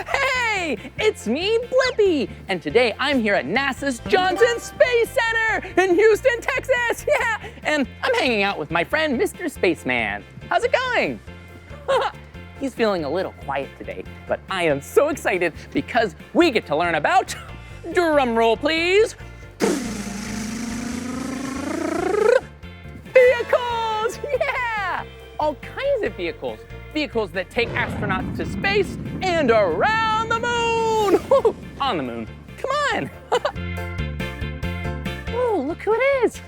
Hey, it's me, Blippi, and today I'm here at NASA's Johnson Space Center in Houston, Texas. Yeah, and I'm hanging out with my friend, Mr. Spaceman. How's it going? He's feeling a little quiet today, but I am so excited because we get to learn about, drum roll please, vehicles, yeah! All kinds of vehicles. Vehicles that take astronauts to space and around the moon. Woo, on the moon, come on. Oh, look who it is.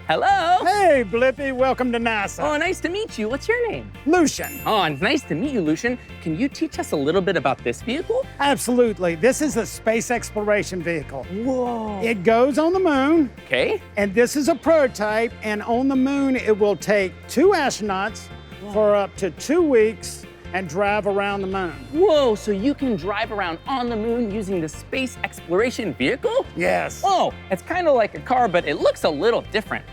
Hello. Hey, Blippi, welcome to NASA. Oh, nice to meet you. What's your name? Lucian. Oh, nice to meet you, Lucian. Can you teach us a little bit about this vehicle? Absolutely. This is a space exploration vehicle. Whoa. It goes on the moon, Okay. and this is a prototype, and on the moon, it will take 2 astronauts for up to 2 weeks and drive around the moon. Whoa, so you can drive around on the moon using the space exploration vehicle? Yes. Whoa, it's kind of like a car, but it looks a little different.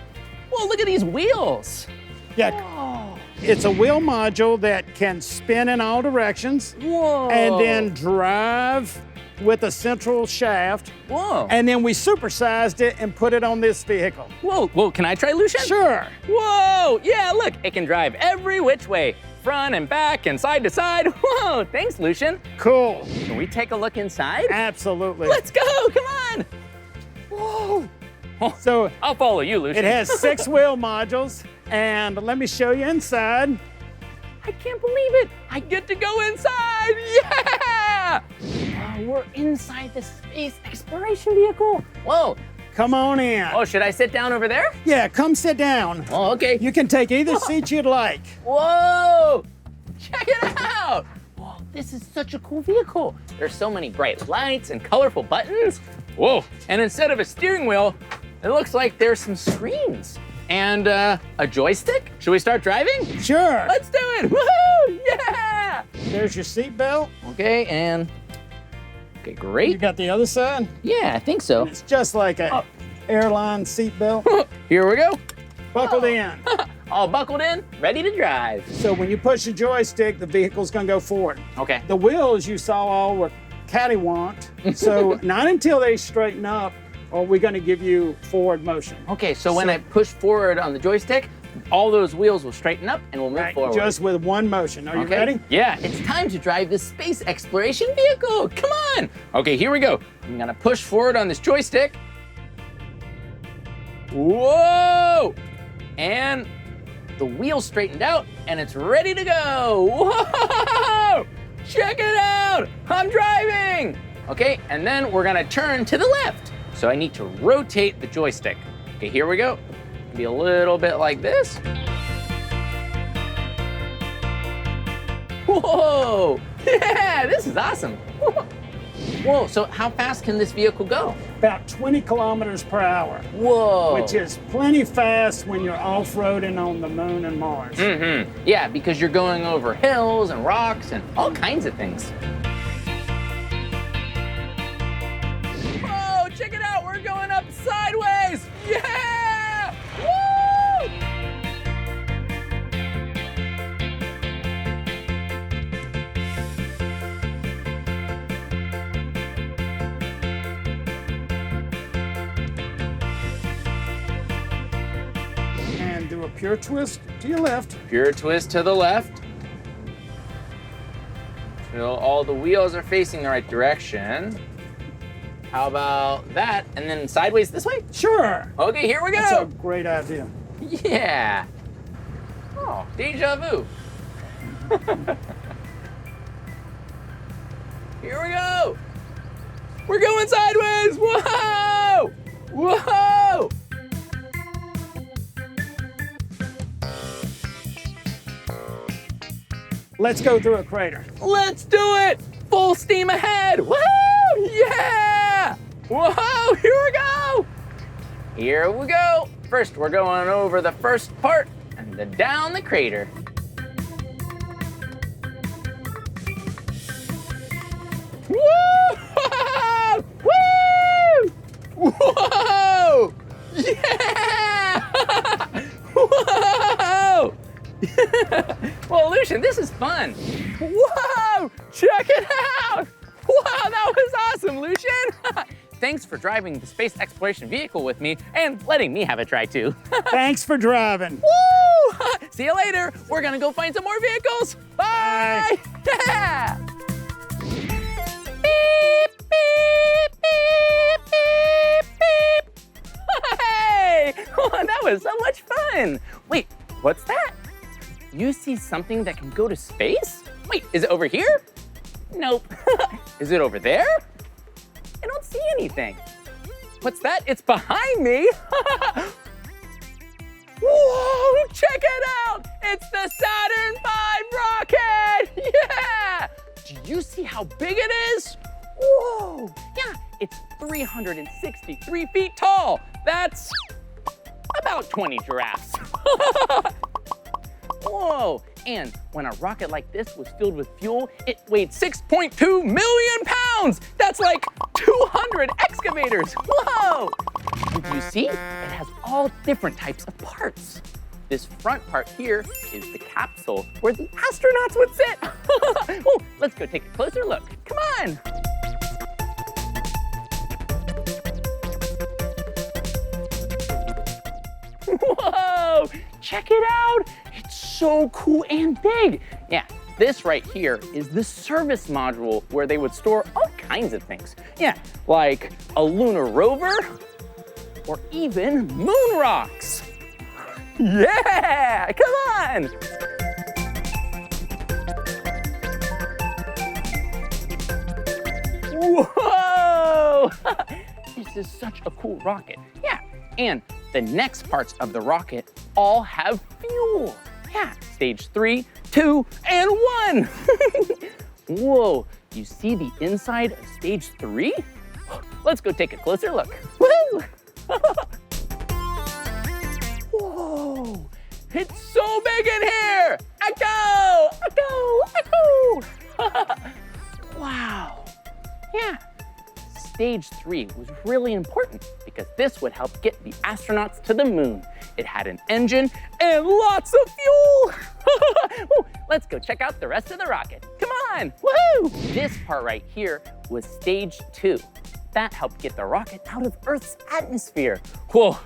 Whoa, look at these wheels. Yeah. Whoa. It's a wheel module that can spin in all directions. Whoa. And then drive with a central shaft. Whoa. And then we supersized it and put it on this vehicle. Whoa, can I try, Lucian? Sure. Whoa, yeah, look, it can drive every which way, front and back and side to side. Whoa, thanks, Lucian. Cool. Can we take a look inside? Absolutely. Let's go, come on. Whoa. So I'll follow you, Lucian. it has 6 wheel modules, and let me show you inside. I can't believe it. I get to go inside. Yeah! Wow, we're inside the space exploration vehicle. Whoa. Come on in. Oh, should I sit down over there? Yeah, come sit down. Oh, okay. You can take either seat you'd like. Whoa! Check it out! Whoa, this is such a cool vehicle. There's so many bright lights and colorful buttons. Whoa, and instead of a steering wheel, it looks like there's some screens and a joystick. Should we start driving? Sure. Let's do it! Woohoo! Yeah! There's your seat belt. Okay, and okay, You great. got the other side. Yeah, I think so. It's just like a airline seat belt. Here we go. Buckled in. All buckled in, ready to drive. So when you push the joystick, the vehicle's gonna go forward. Okay. The wheels you saw all were cattywamped. So not until they straighten up are we gonna give you forward motion. Okay, so when I push forward on the joystick, all those wheels will straighten up and we'll move Right, forward. just with one motion. Are you Okay. ready? Yeah, it's time to drive this space exploration vehicle. Come on. Okay, here we go. I'm gonna push forward on this joystick. Whoa! And the wheel straightened out and it's ready to go. Whoa! Check it out. I'm driving. Okay, and then we're gonna turn to the left. So I need to rotate the joystick. Okay, here we go. Be a little bit like this. Whoa! Yeah, this is awesome. Whoa, so how fast can this vehicle go? About 20 kilometers per hour, Whoa. which is plenty fast when you're off-roading on the moon and Mars. Mm-hmm. Yeah, because you're going over hills and rocks and all kinds of things. Whoa, check it out, we're going up sideways. Yeah! Woo! And do a pure twist to your left. Pure twist to the left. So all the wheels are facing the right direction. How about that? And then sideways this way? Sure. Okay, here we That's a go. great idea. Yeah. Oh, deja vu. Here we go. We're going sideways. Whoa! Whoa! Let's go through a crater. Let's do it! Full steam ahead! Woo! Yeah! Whoa! Here we go! Here we go! First, we're going over the first part and then down the crater. Woo! Woo! Whoa! Yeah! Whoa! Well, Lucian, this is fun. Whoa! Check it out! Wow, that was awesome, Lucian! Thanks for driving the space exploration vehicle with me and letting me have a try too. Thanks for driving. Woo! See you later. We're gonna go find some more vehicles. Bye! Yeah! Beep, beep, beep, beep, beep. Hey! Oh, that was so much fun. Wait, what's that? You see something that can go to space? Wait, is it over here? Nope. Is it over there? I don't see anything. What's that? It's behind me. Whoa, check it out. It's the Saturn V rocket. Yeah. Do you see how big it is? Whoa. Yeah, it's 363 feet tall. That's about 20 giraffes. Whoa, And when a rocket like this was filled with fuel, it weighed 6.2 million pounds. That's like 200 excavators. Whoa! And do you see? It has all different types of parts. This front part here is the capsule where the astronauts would sit. Oh, let's go take a closer look. Come on. Whoa, check it out. It's so cool and big. Yeah, this right here is the service module where they would store all kinds of things. Yeah, like a lunar rover or even moon rocks. Yeah, come on. Whoa, this is such a cool rocket. Yeah, and the next parts of the rocket all have fuel. Yeah, stage 3, 2, and 1. Whoa, you see the inside of stage 3? Let's go take a closer look. Woo! Whoa, it's so big in here. Echo, echo, echo. Wow, yeah. Stage 3 was really important because this would help get the astronauts to the moon. It had an engine and lots of fuel. Ooh, let's go check out the rest of the rocket. Come on, woohoo! This part right here was stage 2. That helped get the rocket out of Earth's atmosphere. Whoa,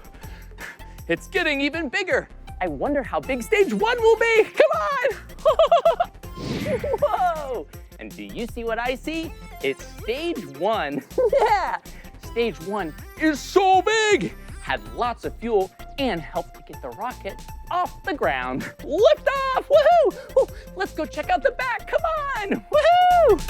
it's getting even bigger. I wonder how big stage 1 will be. Come on. Whoa, and do you see what I see? It's stage 1. Yeah, stage 1 is so big, had lots of fuel, and helped to get the rocket off the ground. Lift off, woohoo! Ooh, let's go check out the back, come on, woohoo!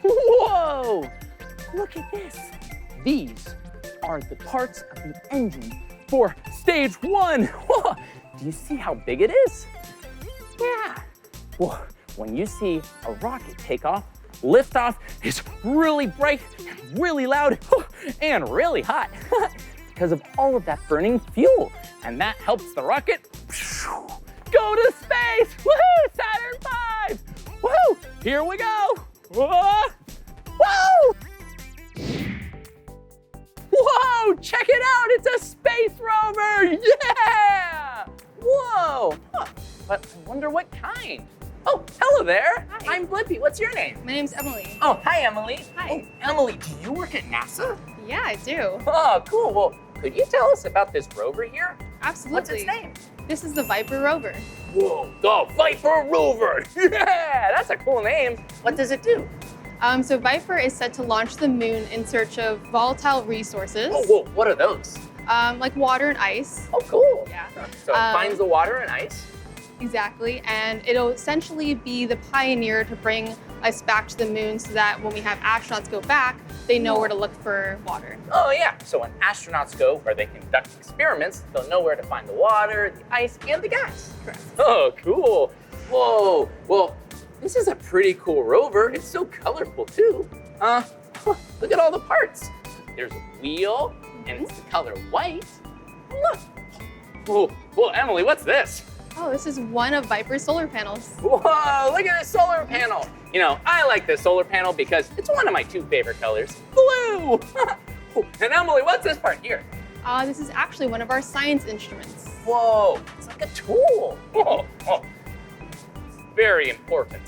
Whoa! Look at this. These are the parts of the engine for stage 1. Whoa. Do you see how big it is? Yeah. Whoa. When you see a rocket take off, liftoff is really bright, really loud, and really hot because of all of that burning fuel. And that helps the rocket go to space. Woohoo! Saturn V. Woohoo! Here we go. Whoa! Whoa! Whoa! Check it out! It's a space rover! Yeah! Whoa! Huh. But I wonder what kind. Oh, hello there. Hi. I'm Blippi. What's your name? My name's Emily. Oh, hi, Emily. Hi. Oh, Emily, do you work at NASA? Yeah, I do. Oh, cool. Well, could you tell us about this rover here? Absolutely. What's its name? This is the Viper rover. Whoa, the Viper rover! Yeah, that's a cool name. What does it do? So Viper is set to launch the moon in search of volatile resources. Oh, whoa, what are those? Like water and ice. Oh, cool. Yeah. So it finds the water and ice. Exactly, and it'll essentially be the pioneer to bring us back to the moon so that when we have astronauts go back, they know where to look for water. Oh, yeah. So when astronauts go where they conduct experiments, they'll know where to find the water, the ice, and the gas. Correct. Oh, cool. Whoa. Well, this is a pretty cool rover. It's so colorful, too. Look at all the parts. There's a wheel, and it's the color white. Look. Whoa, Emily, what's this? Oh, this is one of Viper's solar panels. Whoa, look at this solar panel. You know, I like this solar panel because it's one of my 2 favorite colors, blue. And Emily, what's this part here? This is actually one of our science instruments. Whoa, it's like a tool. Whoa. It's very important.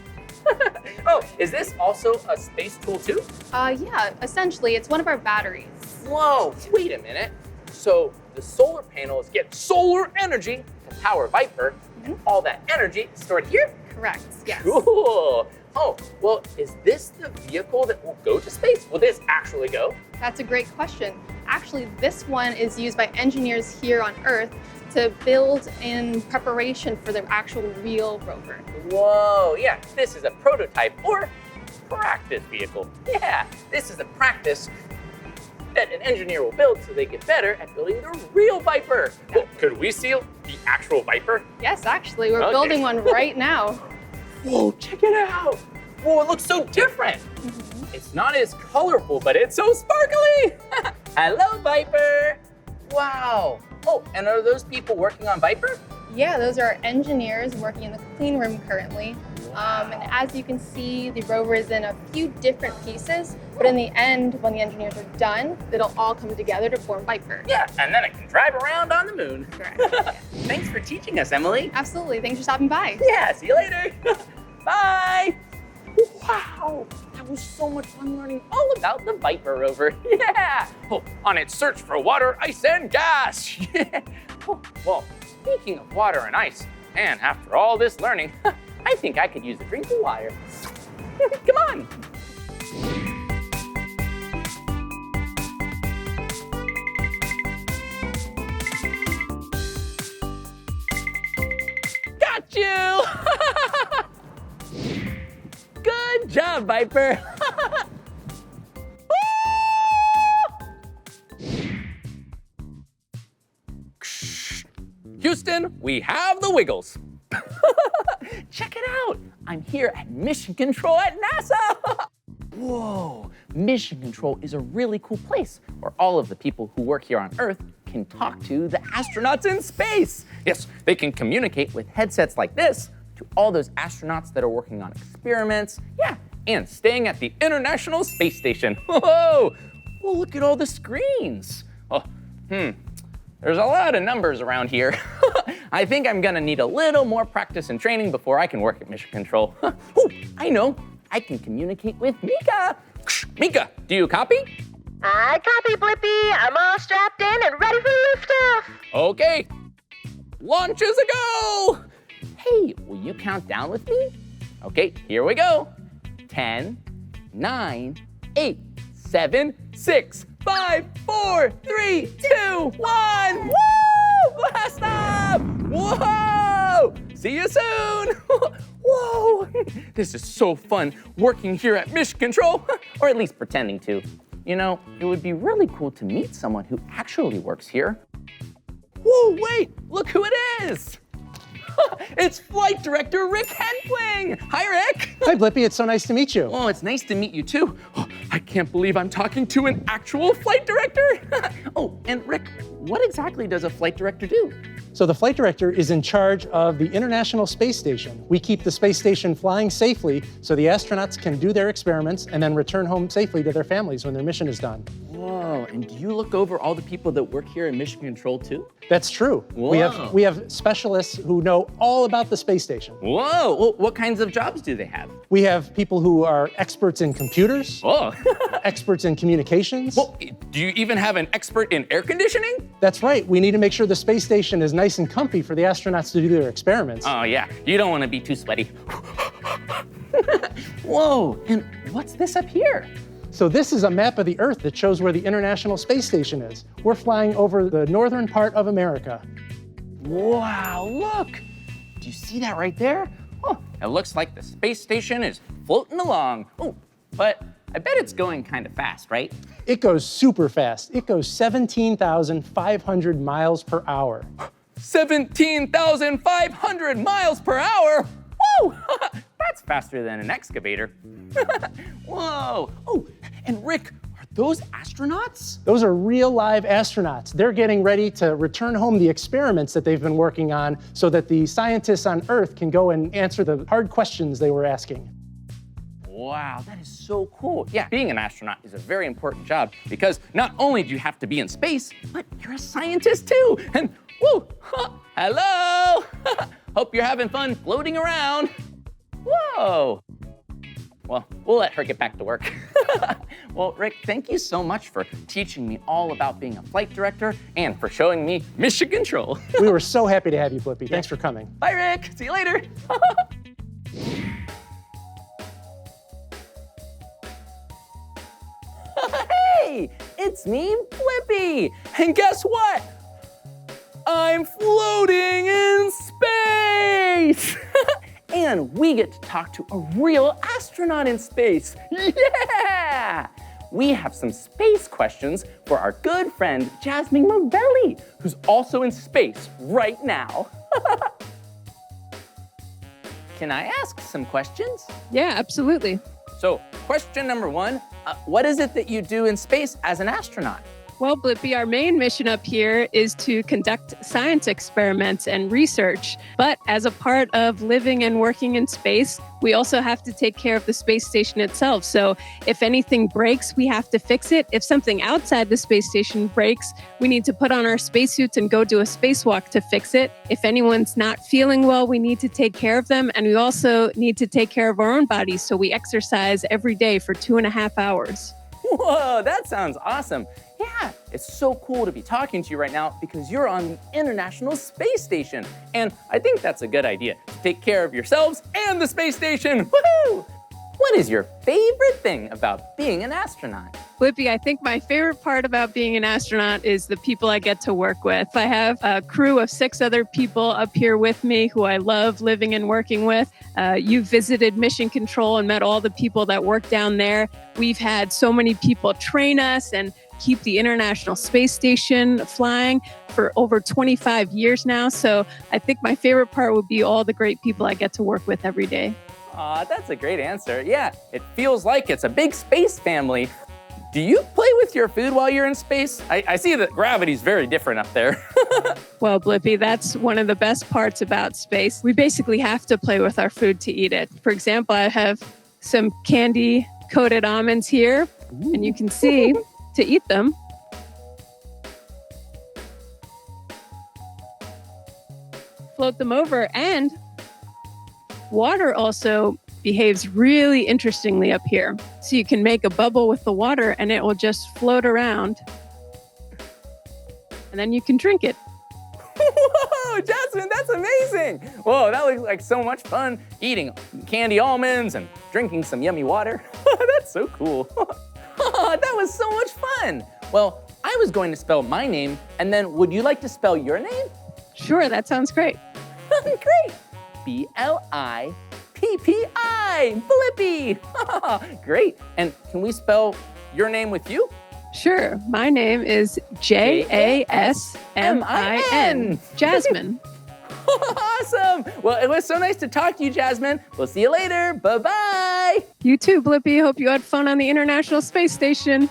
Oh, is this also a space tool too? Yeah, essentially, it's one of our batteries. Whoa, wait a minute. So the solar panels get solar energy to power Viper, and all that energy is stored here? Correct, yes. Cool. Oh, well, is this the vehicle that will go to space? Will this actually go? That's a great question. Actually, this one is used by engineers here on Earth to build in preparation for the actual real rover. Whoa, yeah, this is a prototype or practice vehicle. Yeah, this is a practice that an engineer will build so they get better at building the real Viper. Well, could we see the actual Viper? Yes, actually, we're building one right now. Whoa, check it out. Whoa, it looks so different. It's not as colorful, but it's so sparkly. Hello, Viper. Wow. Oh, and are those people working on Viper? Yeah, those are engineers working in the clean room currently. And as you can see, the rover is in a few different pieces, but in the end, when the engineers are done, it'll all come together to form Viper. Yeah, and then it can drive around on the moon. Correct. Thanks for teaching us, Emily. Absolutely. Thanks for stopping by. Yeah, see you later. Bye. Wow, that was so much fun learning all about the Viper rover. Yeah. Oh, on its search for water, ice, and gas. Yeah. Oh, well, speaking of water and ice, and after all this learning, I think I could use a drink of water. Come on. Got you. Good job, Viper. Houston, we have the Wiggles. Check it out. I'm here at Mission Control at NASA. Whoa, Mission Control is a really cool place where all of the people who work here on Earth can talk to the astronauts in space. Yes, they can communicate with headsets like this to all those astronauts that are working on experiments, yeah, and staying at the International Space Station. Whoa, well, look at all the screens. Oh, there's a lot of numbers around here. I think I'm gonna need a little more practice and training before I can work at Mission Control. Oh, I know, I can communicate with Meekah. Meekah, do you copy? I copy, Blippi. I'm all strapped in and ready for liftoff. Okay, launch is a go. Hey, will you count down with me? Okay, here we go. 10, 9, 8, 7, 6, 5, 4, 3, 2, 1. Woo! Blast off! Whoa! See you soon! Whoa! This is so fun working here at Mission Control, or at least pretending to. You know, it would be really cool to meet someone who actually works here. Whoa, wait! Look who it is! It's Flight Director Rick Henfling! Hi, Rick! Hi, Blippi. It's so nice to meet you. Oh, it's nice to meet you, too. Oh, I can't believe I'm talking to an actual flight director. Oh, and Rick, what exactly does a flight director do? So the flight director is in charge of the International Space Station. We keep the space station flying safely so the astronauts can do their experiments and then return home safely to their families when their mission is done. Whoa, and do you look over all the people that work here in Mission Control too? That's true. Whoa. We have specialists who know all about the space station. Whoa, well, what kinds of jobs do they have? We have people who are experts in computers, Whoa. experts in communications. Well, do you even have an expert in air conditioning? That's right. We need to make sure the space station is nice and comfy for the astronauts to do their experiments. Oh yeah, you don't want to be too sweaty. Whoa, and what's this up here? So this is a map of the Earth that shows where the International Space Station is. We're flying over the northern part of America. Wow, look. Do you see that right there? Oh, it looks like the space station is floating along. Oh, but I bet it's going kind of fast, right? It goes super fast. It goes 17,500 miles per hour. 17,500 miles per hour? Woo! That's faster than an excavator. Whoa! Oh, and Rick, are those astronauts? Those are real live astronauts. They're getting ready to return home the experiments that they've been working on so that the scientists on Earth can go and answer the hard questions they were asking. Wow, that is so cool. Yeah, being an astronaut is a very important job because not only do you have to be in space, but you're a scientist too. And woo, hello. Hope you're having fun floating around. Whoa. Well, we'll let her get back to work. Well, Rick, thank you so much for teaching me all about being a flight director and for showing me Mission Control. We were so happy to have you, Blippi. Thanks for coming. Bye, Rick. See you later. Hey, it's me, Blippi. And guess what? I'm floating in space. And we get to talk to a real astronaut in space. Yeah! we have some space questions for our good friend Jasmine Mavelli, who's also in space right now. Can I ask some questions? Yeah, absolutely. So, question number one, what is it that you do in space as an astronaut? Well, Blippi, our main mission up here is to conduct science experiments and research. But as a part of living and working in space, we also have to take care of the space station itself. So if anything breaks, we have to fix it. If something outside the space station breaks, we need to put on our spacesuits and go do a spacewalk to fix it. If anyone's not feeling well, we need to take care of them. And we also need to take care of our own bodies. So we exercise every day for 2.5 hours. Whoa, that sounds awesome. Yeah, it's so cool to be talking to you right now because you're on the International Space Station. And I think that's a good idea, to take care of yourselves and the space station. Woohoo! What is your favorite thing about being an astronaut? Blippi, I think my favorite part about being an astronaut is the people I get to work with. I have a crew of 6 other people up here with me who I love living and working with. You've visited Mission Control and met all the people that work down there. We've had so many people train us and keep the International Space Station flying for over 25 years now. So I think my favorite part would be all the great people I get to work with every day. Aw, that's a great answer. Yeah, it feels like it's a big space family. Do you play with your food while you're in space? I see that gravity's very different up there. Well, Blippi, that's one of the best parts about space. We basically have to play with our food to eat it. For example, I have some candy-coated almonds here, and you can see to eat them. Float them over, and water also behaves really interestingly up here. So you can make a bubble with the water and it will just float around. And then you can drink it. Whoa, Jasmine, that's amazing. Whoa, that looks like so much fun, eating candy almonds and drinking some yummy water. That's so cool. That was so much fun. Well, I was going to spell my name, and then would you like to spell your name? Sure, that sounds great. Great. B-L-I-P-P-I, Blippi. Great. And can we spell your name with you? Sure. My name is Jasmin. Jasmine. Awesome. Well, it was so nice to talk to you, Jasmine. We'll see you later. Bye-bye. You too, Blippi. Hope you had fun on the International Space Station.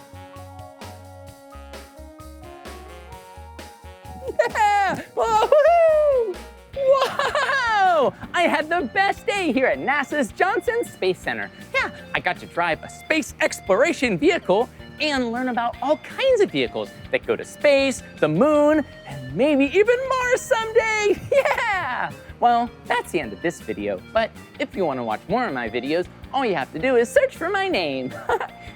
Yeah. Whoa-hoo! Wow! I had the best day here at NASA's Johnson Space Center. Yeah, I got to drive a space exploration vehicle and learn about all kinds of vehicles that go to space, the moon, and maybe even Mars someday. Yeah! Well, that's the end of this video, but if you want to watch more of my videos, all you have to do is search for my name.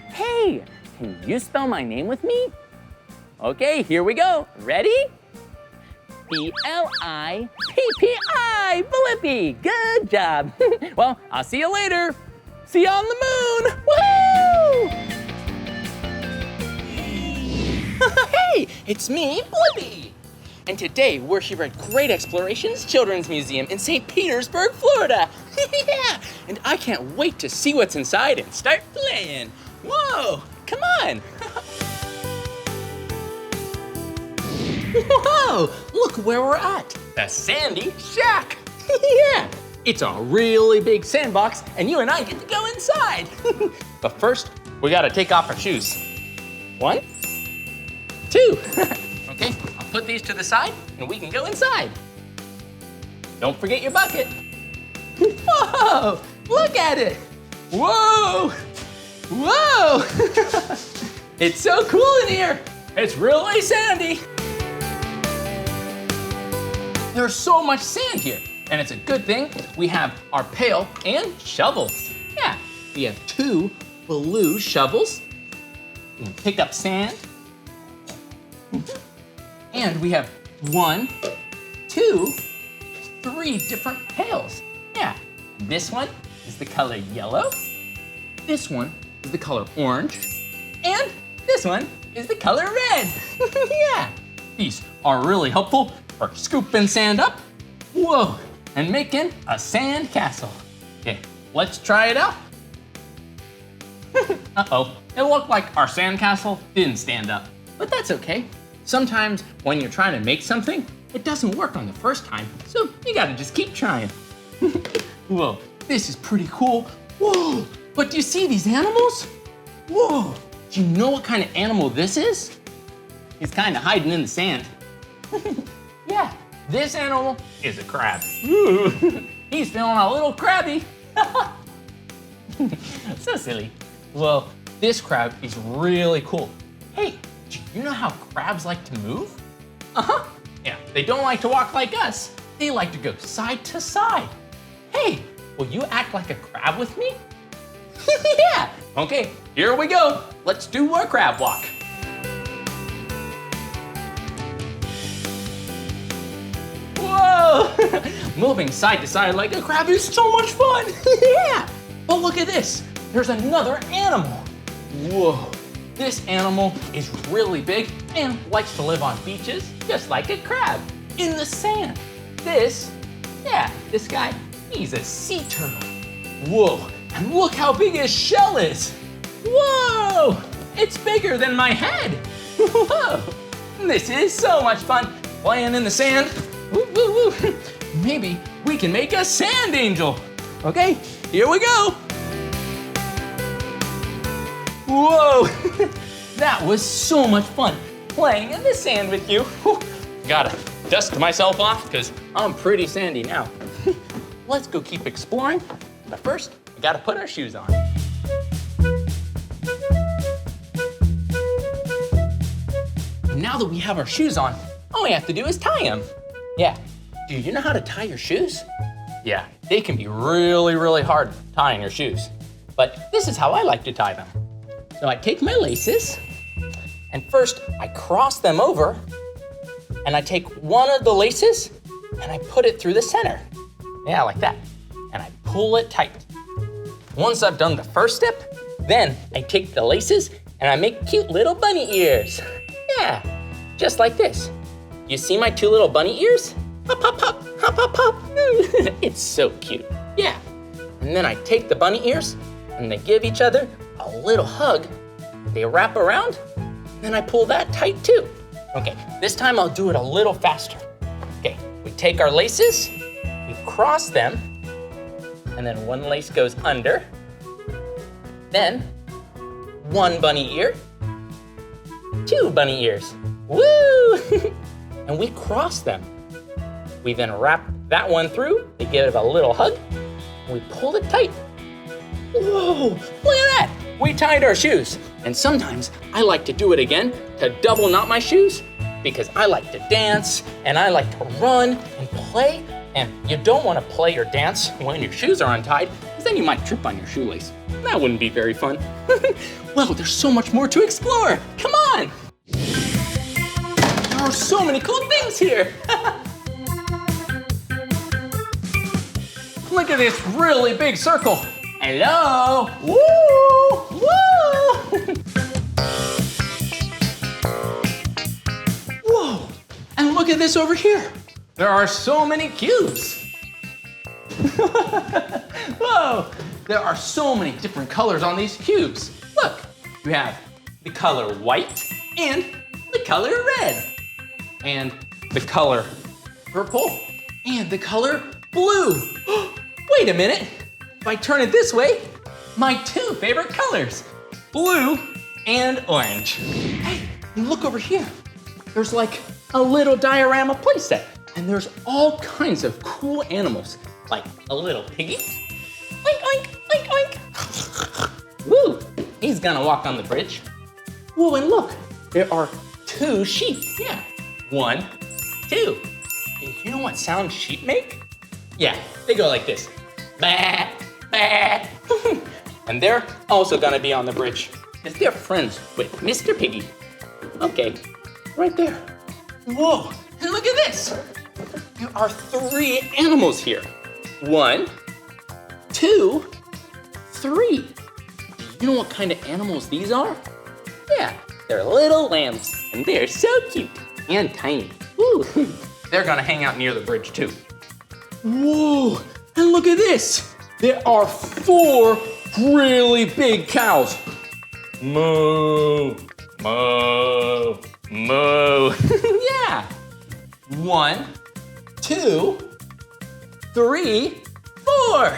Hey, can you spell my name with me? Okay, here we go. Ready? B-L-I-P-P-I, Blippi. Good job. Well, I'll see you later. See you on the moon. Woo! Hey, it's me, Blippi. And today we're here at Great Explorations Children's Museum in St. Petersburg, Florida. Yeah, and I can't wait to see what's inside and start playing. Whoa, come on. Whoa, look where we're at. The Sandy Shack. Yeah, it's a really big sandbox and you and I get to go inside. But first, we gotta take off our shoes. 1, 2. Okay, I'll put these to the side and we can go inside. Don't forget your bucket. Whoa, look at it. Whoa, whoa. It's so cool in here. It's really sandy. There's so much sand here, and it's a good thing we have our pail and shovels. Yeah, we have 2 blue shovels. We can pick up sand. And we have 1, 2, 3 different pails. Yeah, this one is the color yellow. This one is the color orange. And this one is the color red. Yeah, these are really helpful for scooping sand up, whoa, and making a sand castle. Okay, let's try it out. Uh-oh, it looked like our sandcastle didn't stand up, but that's okay. Sometimes when you're trying to make something, it doesn't work on the first time, so you gotta just keep trying. Whoa, this is pretty cool. Whoa, but do you see these animals? Whoa, do you know what kind of animal this is? He's kind of hiding in the sand. Yeah, this animal is a crab. He's feeling a little crabby. So silly. Well, this crab is really cool. Hey, do you know how crabs like to move? Uh-huh. Yeah, they don't like to walk like us. They like to go side to side. Hey, will you act like a crab with me? Yeah. Okay, here we go. Let's do a crab walk. Whoa! Moving side to side like a crab is so much fun. Yeah. But look at this. There's another animal. Whoa. This animal is really big and likes to live on beaches just like a crab in the sand. This guy, he's a sea turtle. Whoa, and look how big his shell is. Whoa, it's bigger than my head. Whoa, this is so much fun playing in the sand. Woo, woo, woo. Maybe we can make a sand angel. Okay, here we go. Whoa, that was so much fun playing in the sand with you. Whew. Gotta dust myself off because I'm pretty sandy now. Let's go keep exploring, but first, we gotta put our shoes on. Now that we have our shoes on, all we have to do is tie them. Yeah, do you know how to tie your shoes? Yeah, they can be really, really hard tying your shoes, but this is how I like to tie them. So I take my laces, and first I cross them over, and I take one of the laces, and I put it through the center. Yeah, like that. And I pull it tight. Once I've done the first step, then I take the laces, and I make cute little bunny ears. Yeah, just like this. You see my two little bunny ears? Hop, hop, hop, hop, hop, hop. It's so cute. Yeah. And then I take the bunny ears, and they give each other a little hug. They wrap around, then I pull that tight too. Okay, this time I'll do it a little faster. Okay, we take our laces, we cross them, and then one lace goes under. Then, one bunny ear, two bunny ears. Woo! And we cross them. We then wrap that one through, they give it a little hug, and we pull it tight. Whoa, look at that! We tied our shoes. And sometimes I like to do it again to double knot my shoes because I like to dance and I like to run and play. And you don't want to play or dance when your shoes are untied because then you might trip on your shoelace. That wouldn't be very fun. Well, there's so much more to explore. Come on. There are so many cool things here. Look at this really big circle. Hello. Woo! Woo! Whoa! And look at this over here. There are so many cubes. Whoa! There are so many different colors on these cubes. Look, you have the color white and the color red, and the color purple, and the color blue. Wait a minute. If I turn it this way, my two favorite colors, blue and orange. Hey, and look over here. There's like a little diorama playset, and there's all kinds of cool animals, like a little piggy. Oink, oink, oink, oink. Woo, he's gonna walk on the bridge. Whoa, and look, there are two sheep. Yeah, 1, 2. And you know what sound sheep make? Yeah, they go like this. Bah. And they're also gonna be on the bridge because they're friends with Mr. Piggy. Okay, right there. Whoa, and look at this. There are 3 animals here. 1, 2, 3. You know what kind of animals these are? Yeah, they're little lambs and they're so cute and tiny. Woo. They're gonna hang out near the bridge too. Whoa, and look at this. There are 4 really big cows. Moo, moo, moo. Yeah. 1, 2, 3, 4.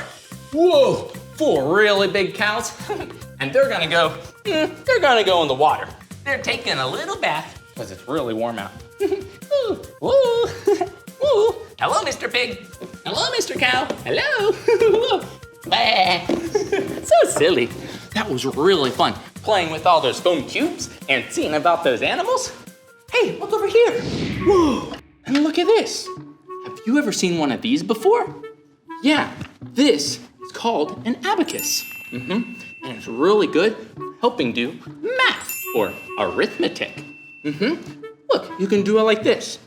Whoa, 4 really big cows. And they're gonna go in the water. They're taking a little bath because it's really warm out. Ooh, ooh, ooh. Hello, Mr. Pig. Hello, Mr. Cow. Hello. So silly. That was really fun, playing with all those foam cubes and seeing about those animals. Hey, look over here. Whoa, and look at this. Have you ever seen one of these before? Yeah, this is called an abacus. And it's really good helping do math or arithmetic. Look, you can do it like this.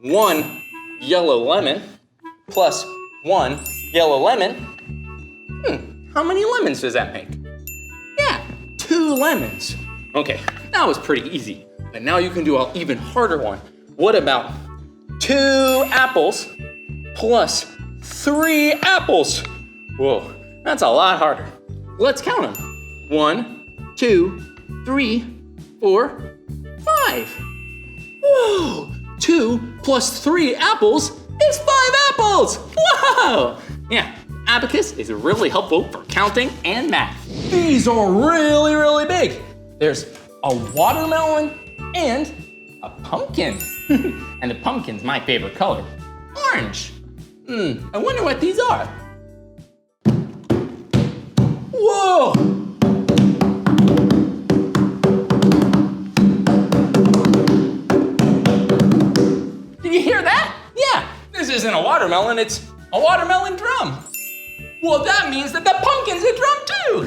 1 yellow lemon plus 1 yellow lemon. How many lemons does that make? Yeah, 2 lemons. Okay, that was pretty easy. But now you can do an even harder one. What about 2 apples plus 3 apples? Whoa, that's a lot harder. Let's count them. 1, 2, 3, 4, 5. Whoa, 2 plus 3 apples is 5 apples. Whoa! Yeah, abacus is really helpful for counting and math. These are really, really big. There's a watermelon and a pumpkin. And the pumpkin's my favorite color, orange. I wonder what these are. Whoa! Did you hear that? Yeah, this isn't a watermelon, it's a watermelon drum. Well, that means that the pumpkin's a drum too.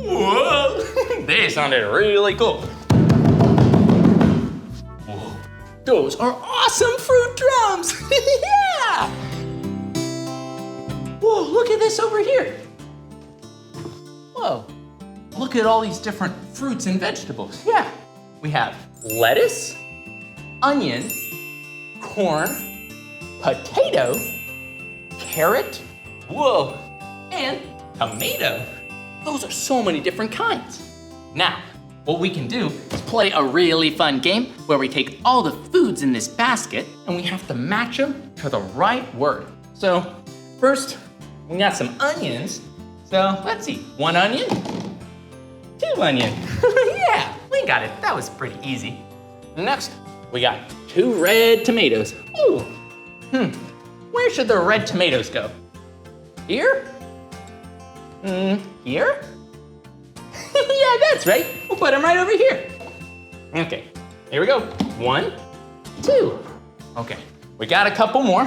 Whoa, they sounded really cool. Whoa, those are awesome fruit drums. Yeah. Whoa, look at this over here. Whoa, look at all these different fruits and vegetables. Yeah, we have lettuce, onion, corn, potato, carrot, whoa, and tomato. Those are so many different kinds. Now, what we can do is play a really fun game where we take all the foods in this basket and we have to match them to the right word. So first, we got some onions. So let's see, 1 onion, 2 onion. Yeah, we got it. That was pretty easy. Next, we got 2 red tomatoes. Ooh, where should the red tomatoes go? Here? Here? Yeah, that's right. We'll put them right over here. Okay, here we go. 1, 2. Okay, we got a couple more.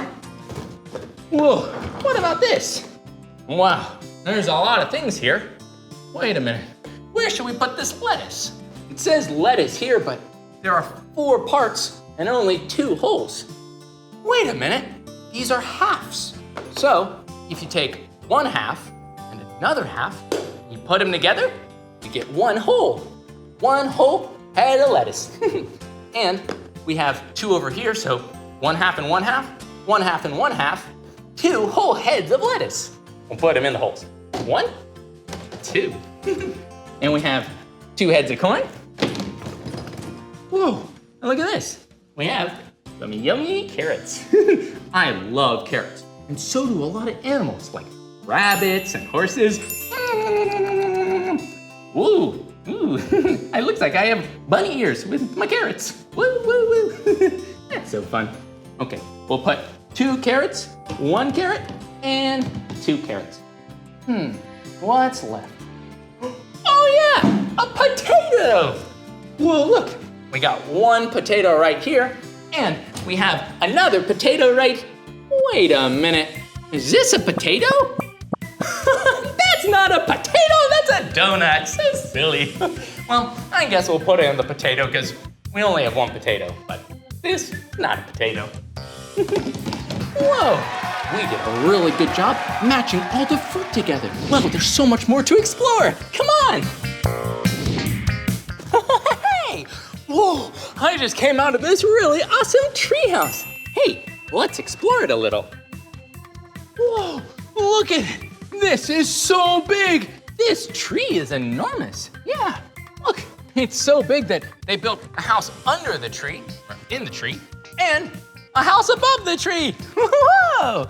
Whoa, what about this? Wow, there's a lot of things here. Wait a minute, where should we put this lettuce? It says lettuce here, but there are 4 parts and only 2 holes. Wait a minute, these are halves. So if you take 1 half and another half, you put them together, you get 1 whole. 1 whole head of lettuce. And we have 2 over here, so 1 half and 1 half, 1 half and 1 half, 2 whole heads of lettuce. We'll put them in the holes. 1, 2. And we have 2 heads of corn. Whoa, and look at this. We have some yummy carrots. I love carrots, and so do a lot of animals like rabbits and horses. Ooh, it looks like I have bunny ears with my carrots. Woo, woo, woo. That's so fun. Okay, we'll put 2 carrots, 1 carrot, and 2 carrots. What's left? Oh yeah, a potato. Whoa, look, we got 1 potato right here, and we have another potato right. Wait a minute, is this a potato? That's not a potato, that's a donut. So silly. Well, I guess we'll put it in the potato because we only have 1 potato, but this is not a potato. Whoa, we did a really good job matching all the fruit together. Well, there's so much more to explore. Come on. Hey, whoa, I just came out of this really awesome treehouse. Hey, let's explore it a little. Whoa, look at it. This is so big. This tree is enormous. Yeah, look, it's so big that they built a house under the tree, or in the tree, and a house above the tree. Whoa!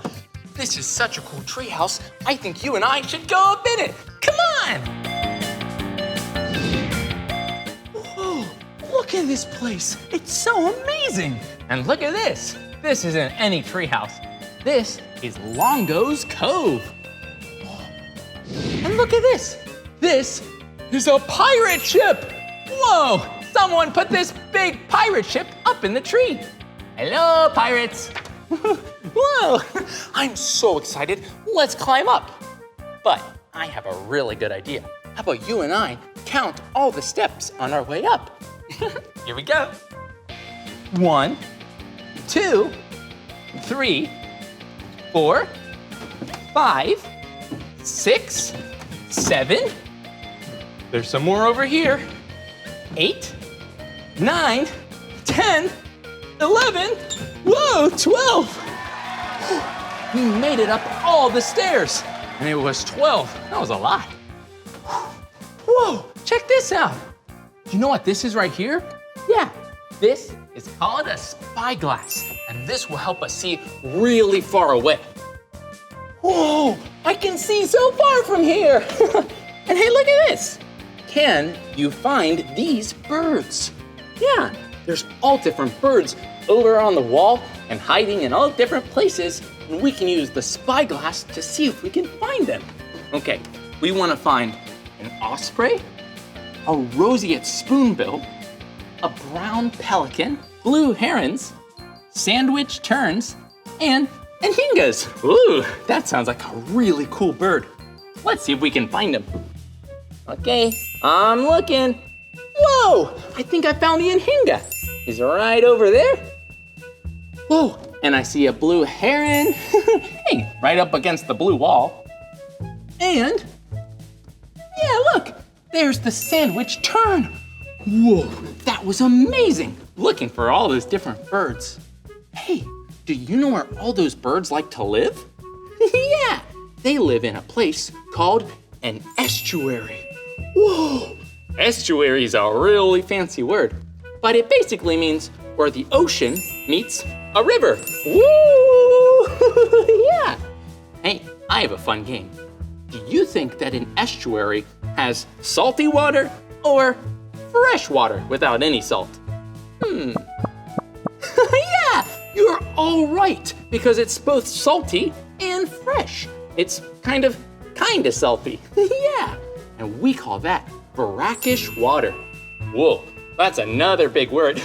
This is such a cool tree house. I think you and I should go up in it. Come on! Whoa, look at this place. It's so amazing. And look at this. This isn't any tree house. This is Longo's Cove. And look at this. This is a pirate ship. Whoa, someone put this big pirate ship up in the tree. Hello, pirates. Whoa, I'm so excited. Let's climb up. But I have a really good idea. How about you and I count all the steps on our way up? Here we go. 1, 2, 3, 4, 5, 6, 7. There's some more over here. 8, 9, 10, 11. Whoa, 12. We made it up all the stairs, and it was 12. That was a lot. Whoa, check this out. Do you know what this is right here? Yeah, this is called a spyglass, and this will help us see really far away. Whoa, I can see so far from here. And hey, look at this. Can you find these birds? Yeah, there's all different birds over on the wall and hiding in all different places, and we can use the spyglass to see if we can find them. Okay, we want to find an osprey, a roseate spoonbill, a brown pelican, blue herons, sandwich terns, and anhingas. Ooh, that sounds like a really cool bird. Let's see if we can find him. Okay, I'm looking. Whoa, I think I found the anhinga. He's right over there. Whoa, and I see a blue heron. Hey, right up against the blue wall. And, yeah, look, there's the sandwich tern. Whoa, that was amazing. Looking for all those different birds. Hey, do you know where all those birds like to live? Yeah, they live in a place called an estuary. Whoa, estuary is a really fancy word, but it basically means where the ocean meets a river. Woo! Yeah. Hey, I have a fun game. Do you think that an estuary has salty water or fresh water without any salt? Yeah, you're all right, because it's both salty and fresh. It's kind of salty. Yeah, and we call that brackish water. Whoa, that's another big word.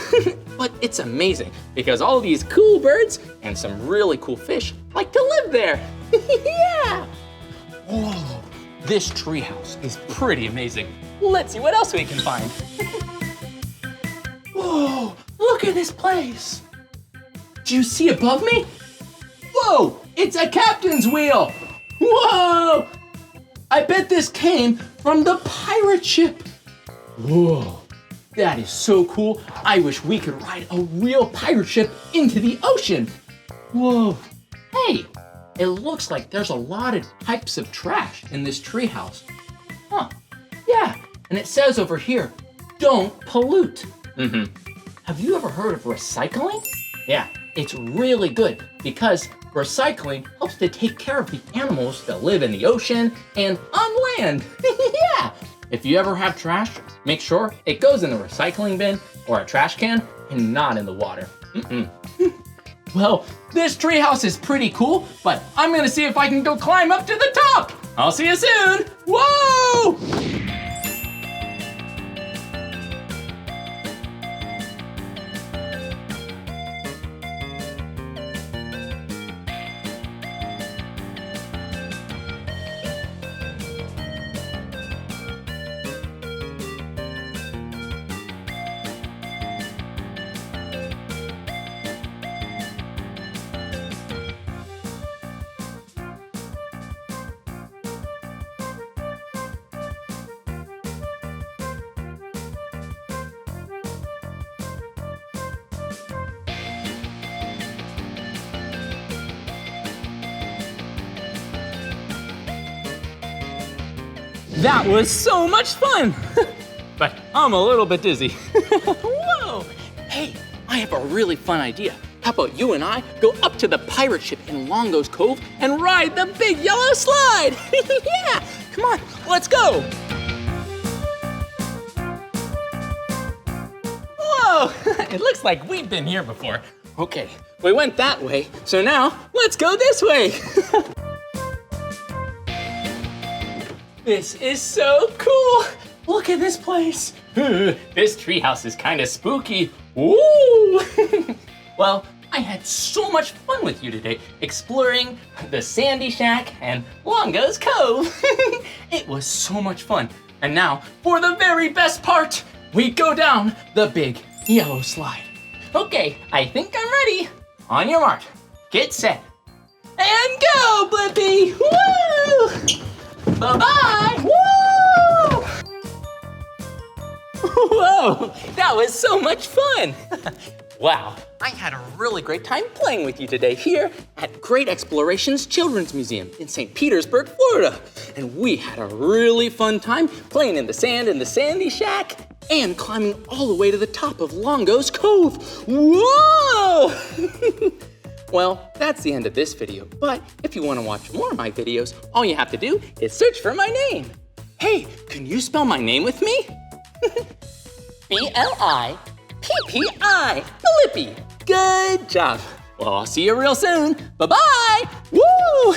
But it's amazing because all these cool birds and some really cool fish like to live there. Yeah. Whoa, this treehouse is pretty amazing. Let's see what else we can find. Whoa, look at this place. Do you see above me? Whoa, it's a captain's wheel. Whoa, I bet this came from the pirate ship. Whoa, that is so cool. I wish we could ride a real pirate ship into the ocean. Whoa, hey, it looks like there's a lot of types of trash in this treehouse. Huh, yeah, and it says over here, don't pollute. Have you ever heard of recycling? Yeah, it's really good because recycling helps to take care of the animals that live in the ocean and on land. Yeah, if you ever have trash, make sure it goes in the recycling bin or a trash can and not in the water. Well, this treehouse is pretty cool, but I'm gonna see if I can go climb up to the top. I'll see you soon. Whoa! That was so much fun. But I'm a little bit dizzy. Whoa! Hey, I have a really fun idea. How about you and I go up to the pirate ship in Longo's Cove and ride the big yellow slide? Yeah! Come on, let's go! Whoa! It looks like we've been here before. Okay, we went that way, so now let's go this way. This is so cool. Look at this place. This treehouse is kind of spooky. Ooh! Well, I had so much fun with you today exploring the Sandy Shack and Longo's Cove. It was so much fun. And now, for the very best part, we go down the big yellow slide. Okay, I think I'm ready. On your mark, get set, and go, Blippi! Woo! Bye-bye! Woo! Whoa, that was so much fun. Wow, I had a really great time playing with you today here at Great Explorations Children's Museum in St. Petersburg, Florida. And we had a really fun time playing in the sand in the Sandy Shack and climbing all the way to the top of Longo's Cove. Whoa! Well, that's the end of this video, but if you want to watch more of my videos, all you have to do is search for my name. Hey, can you spell my name with me? B-L-I-P-P-I, Blippi. Good job. Well, I'll see you real soon. Bye-bye. Woo!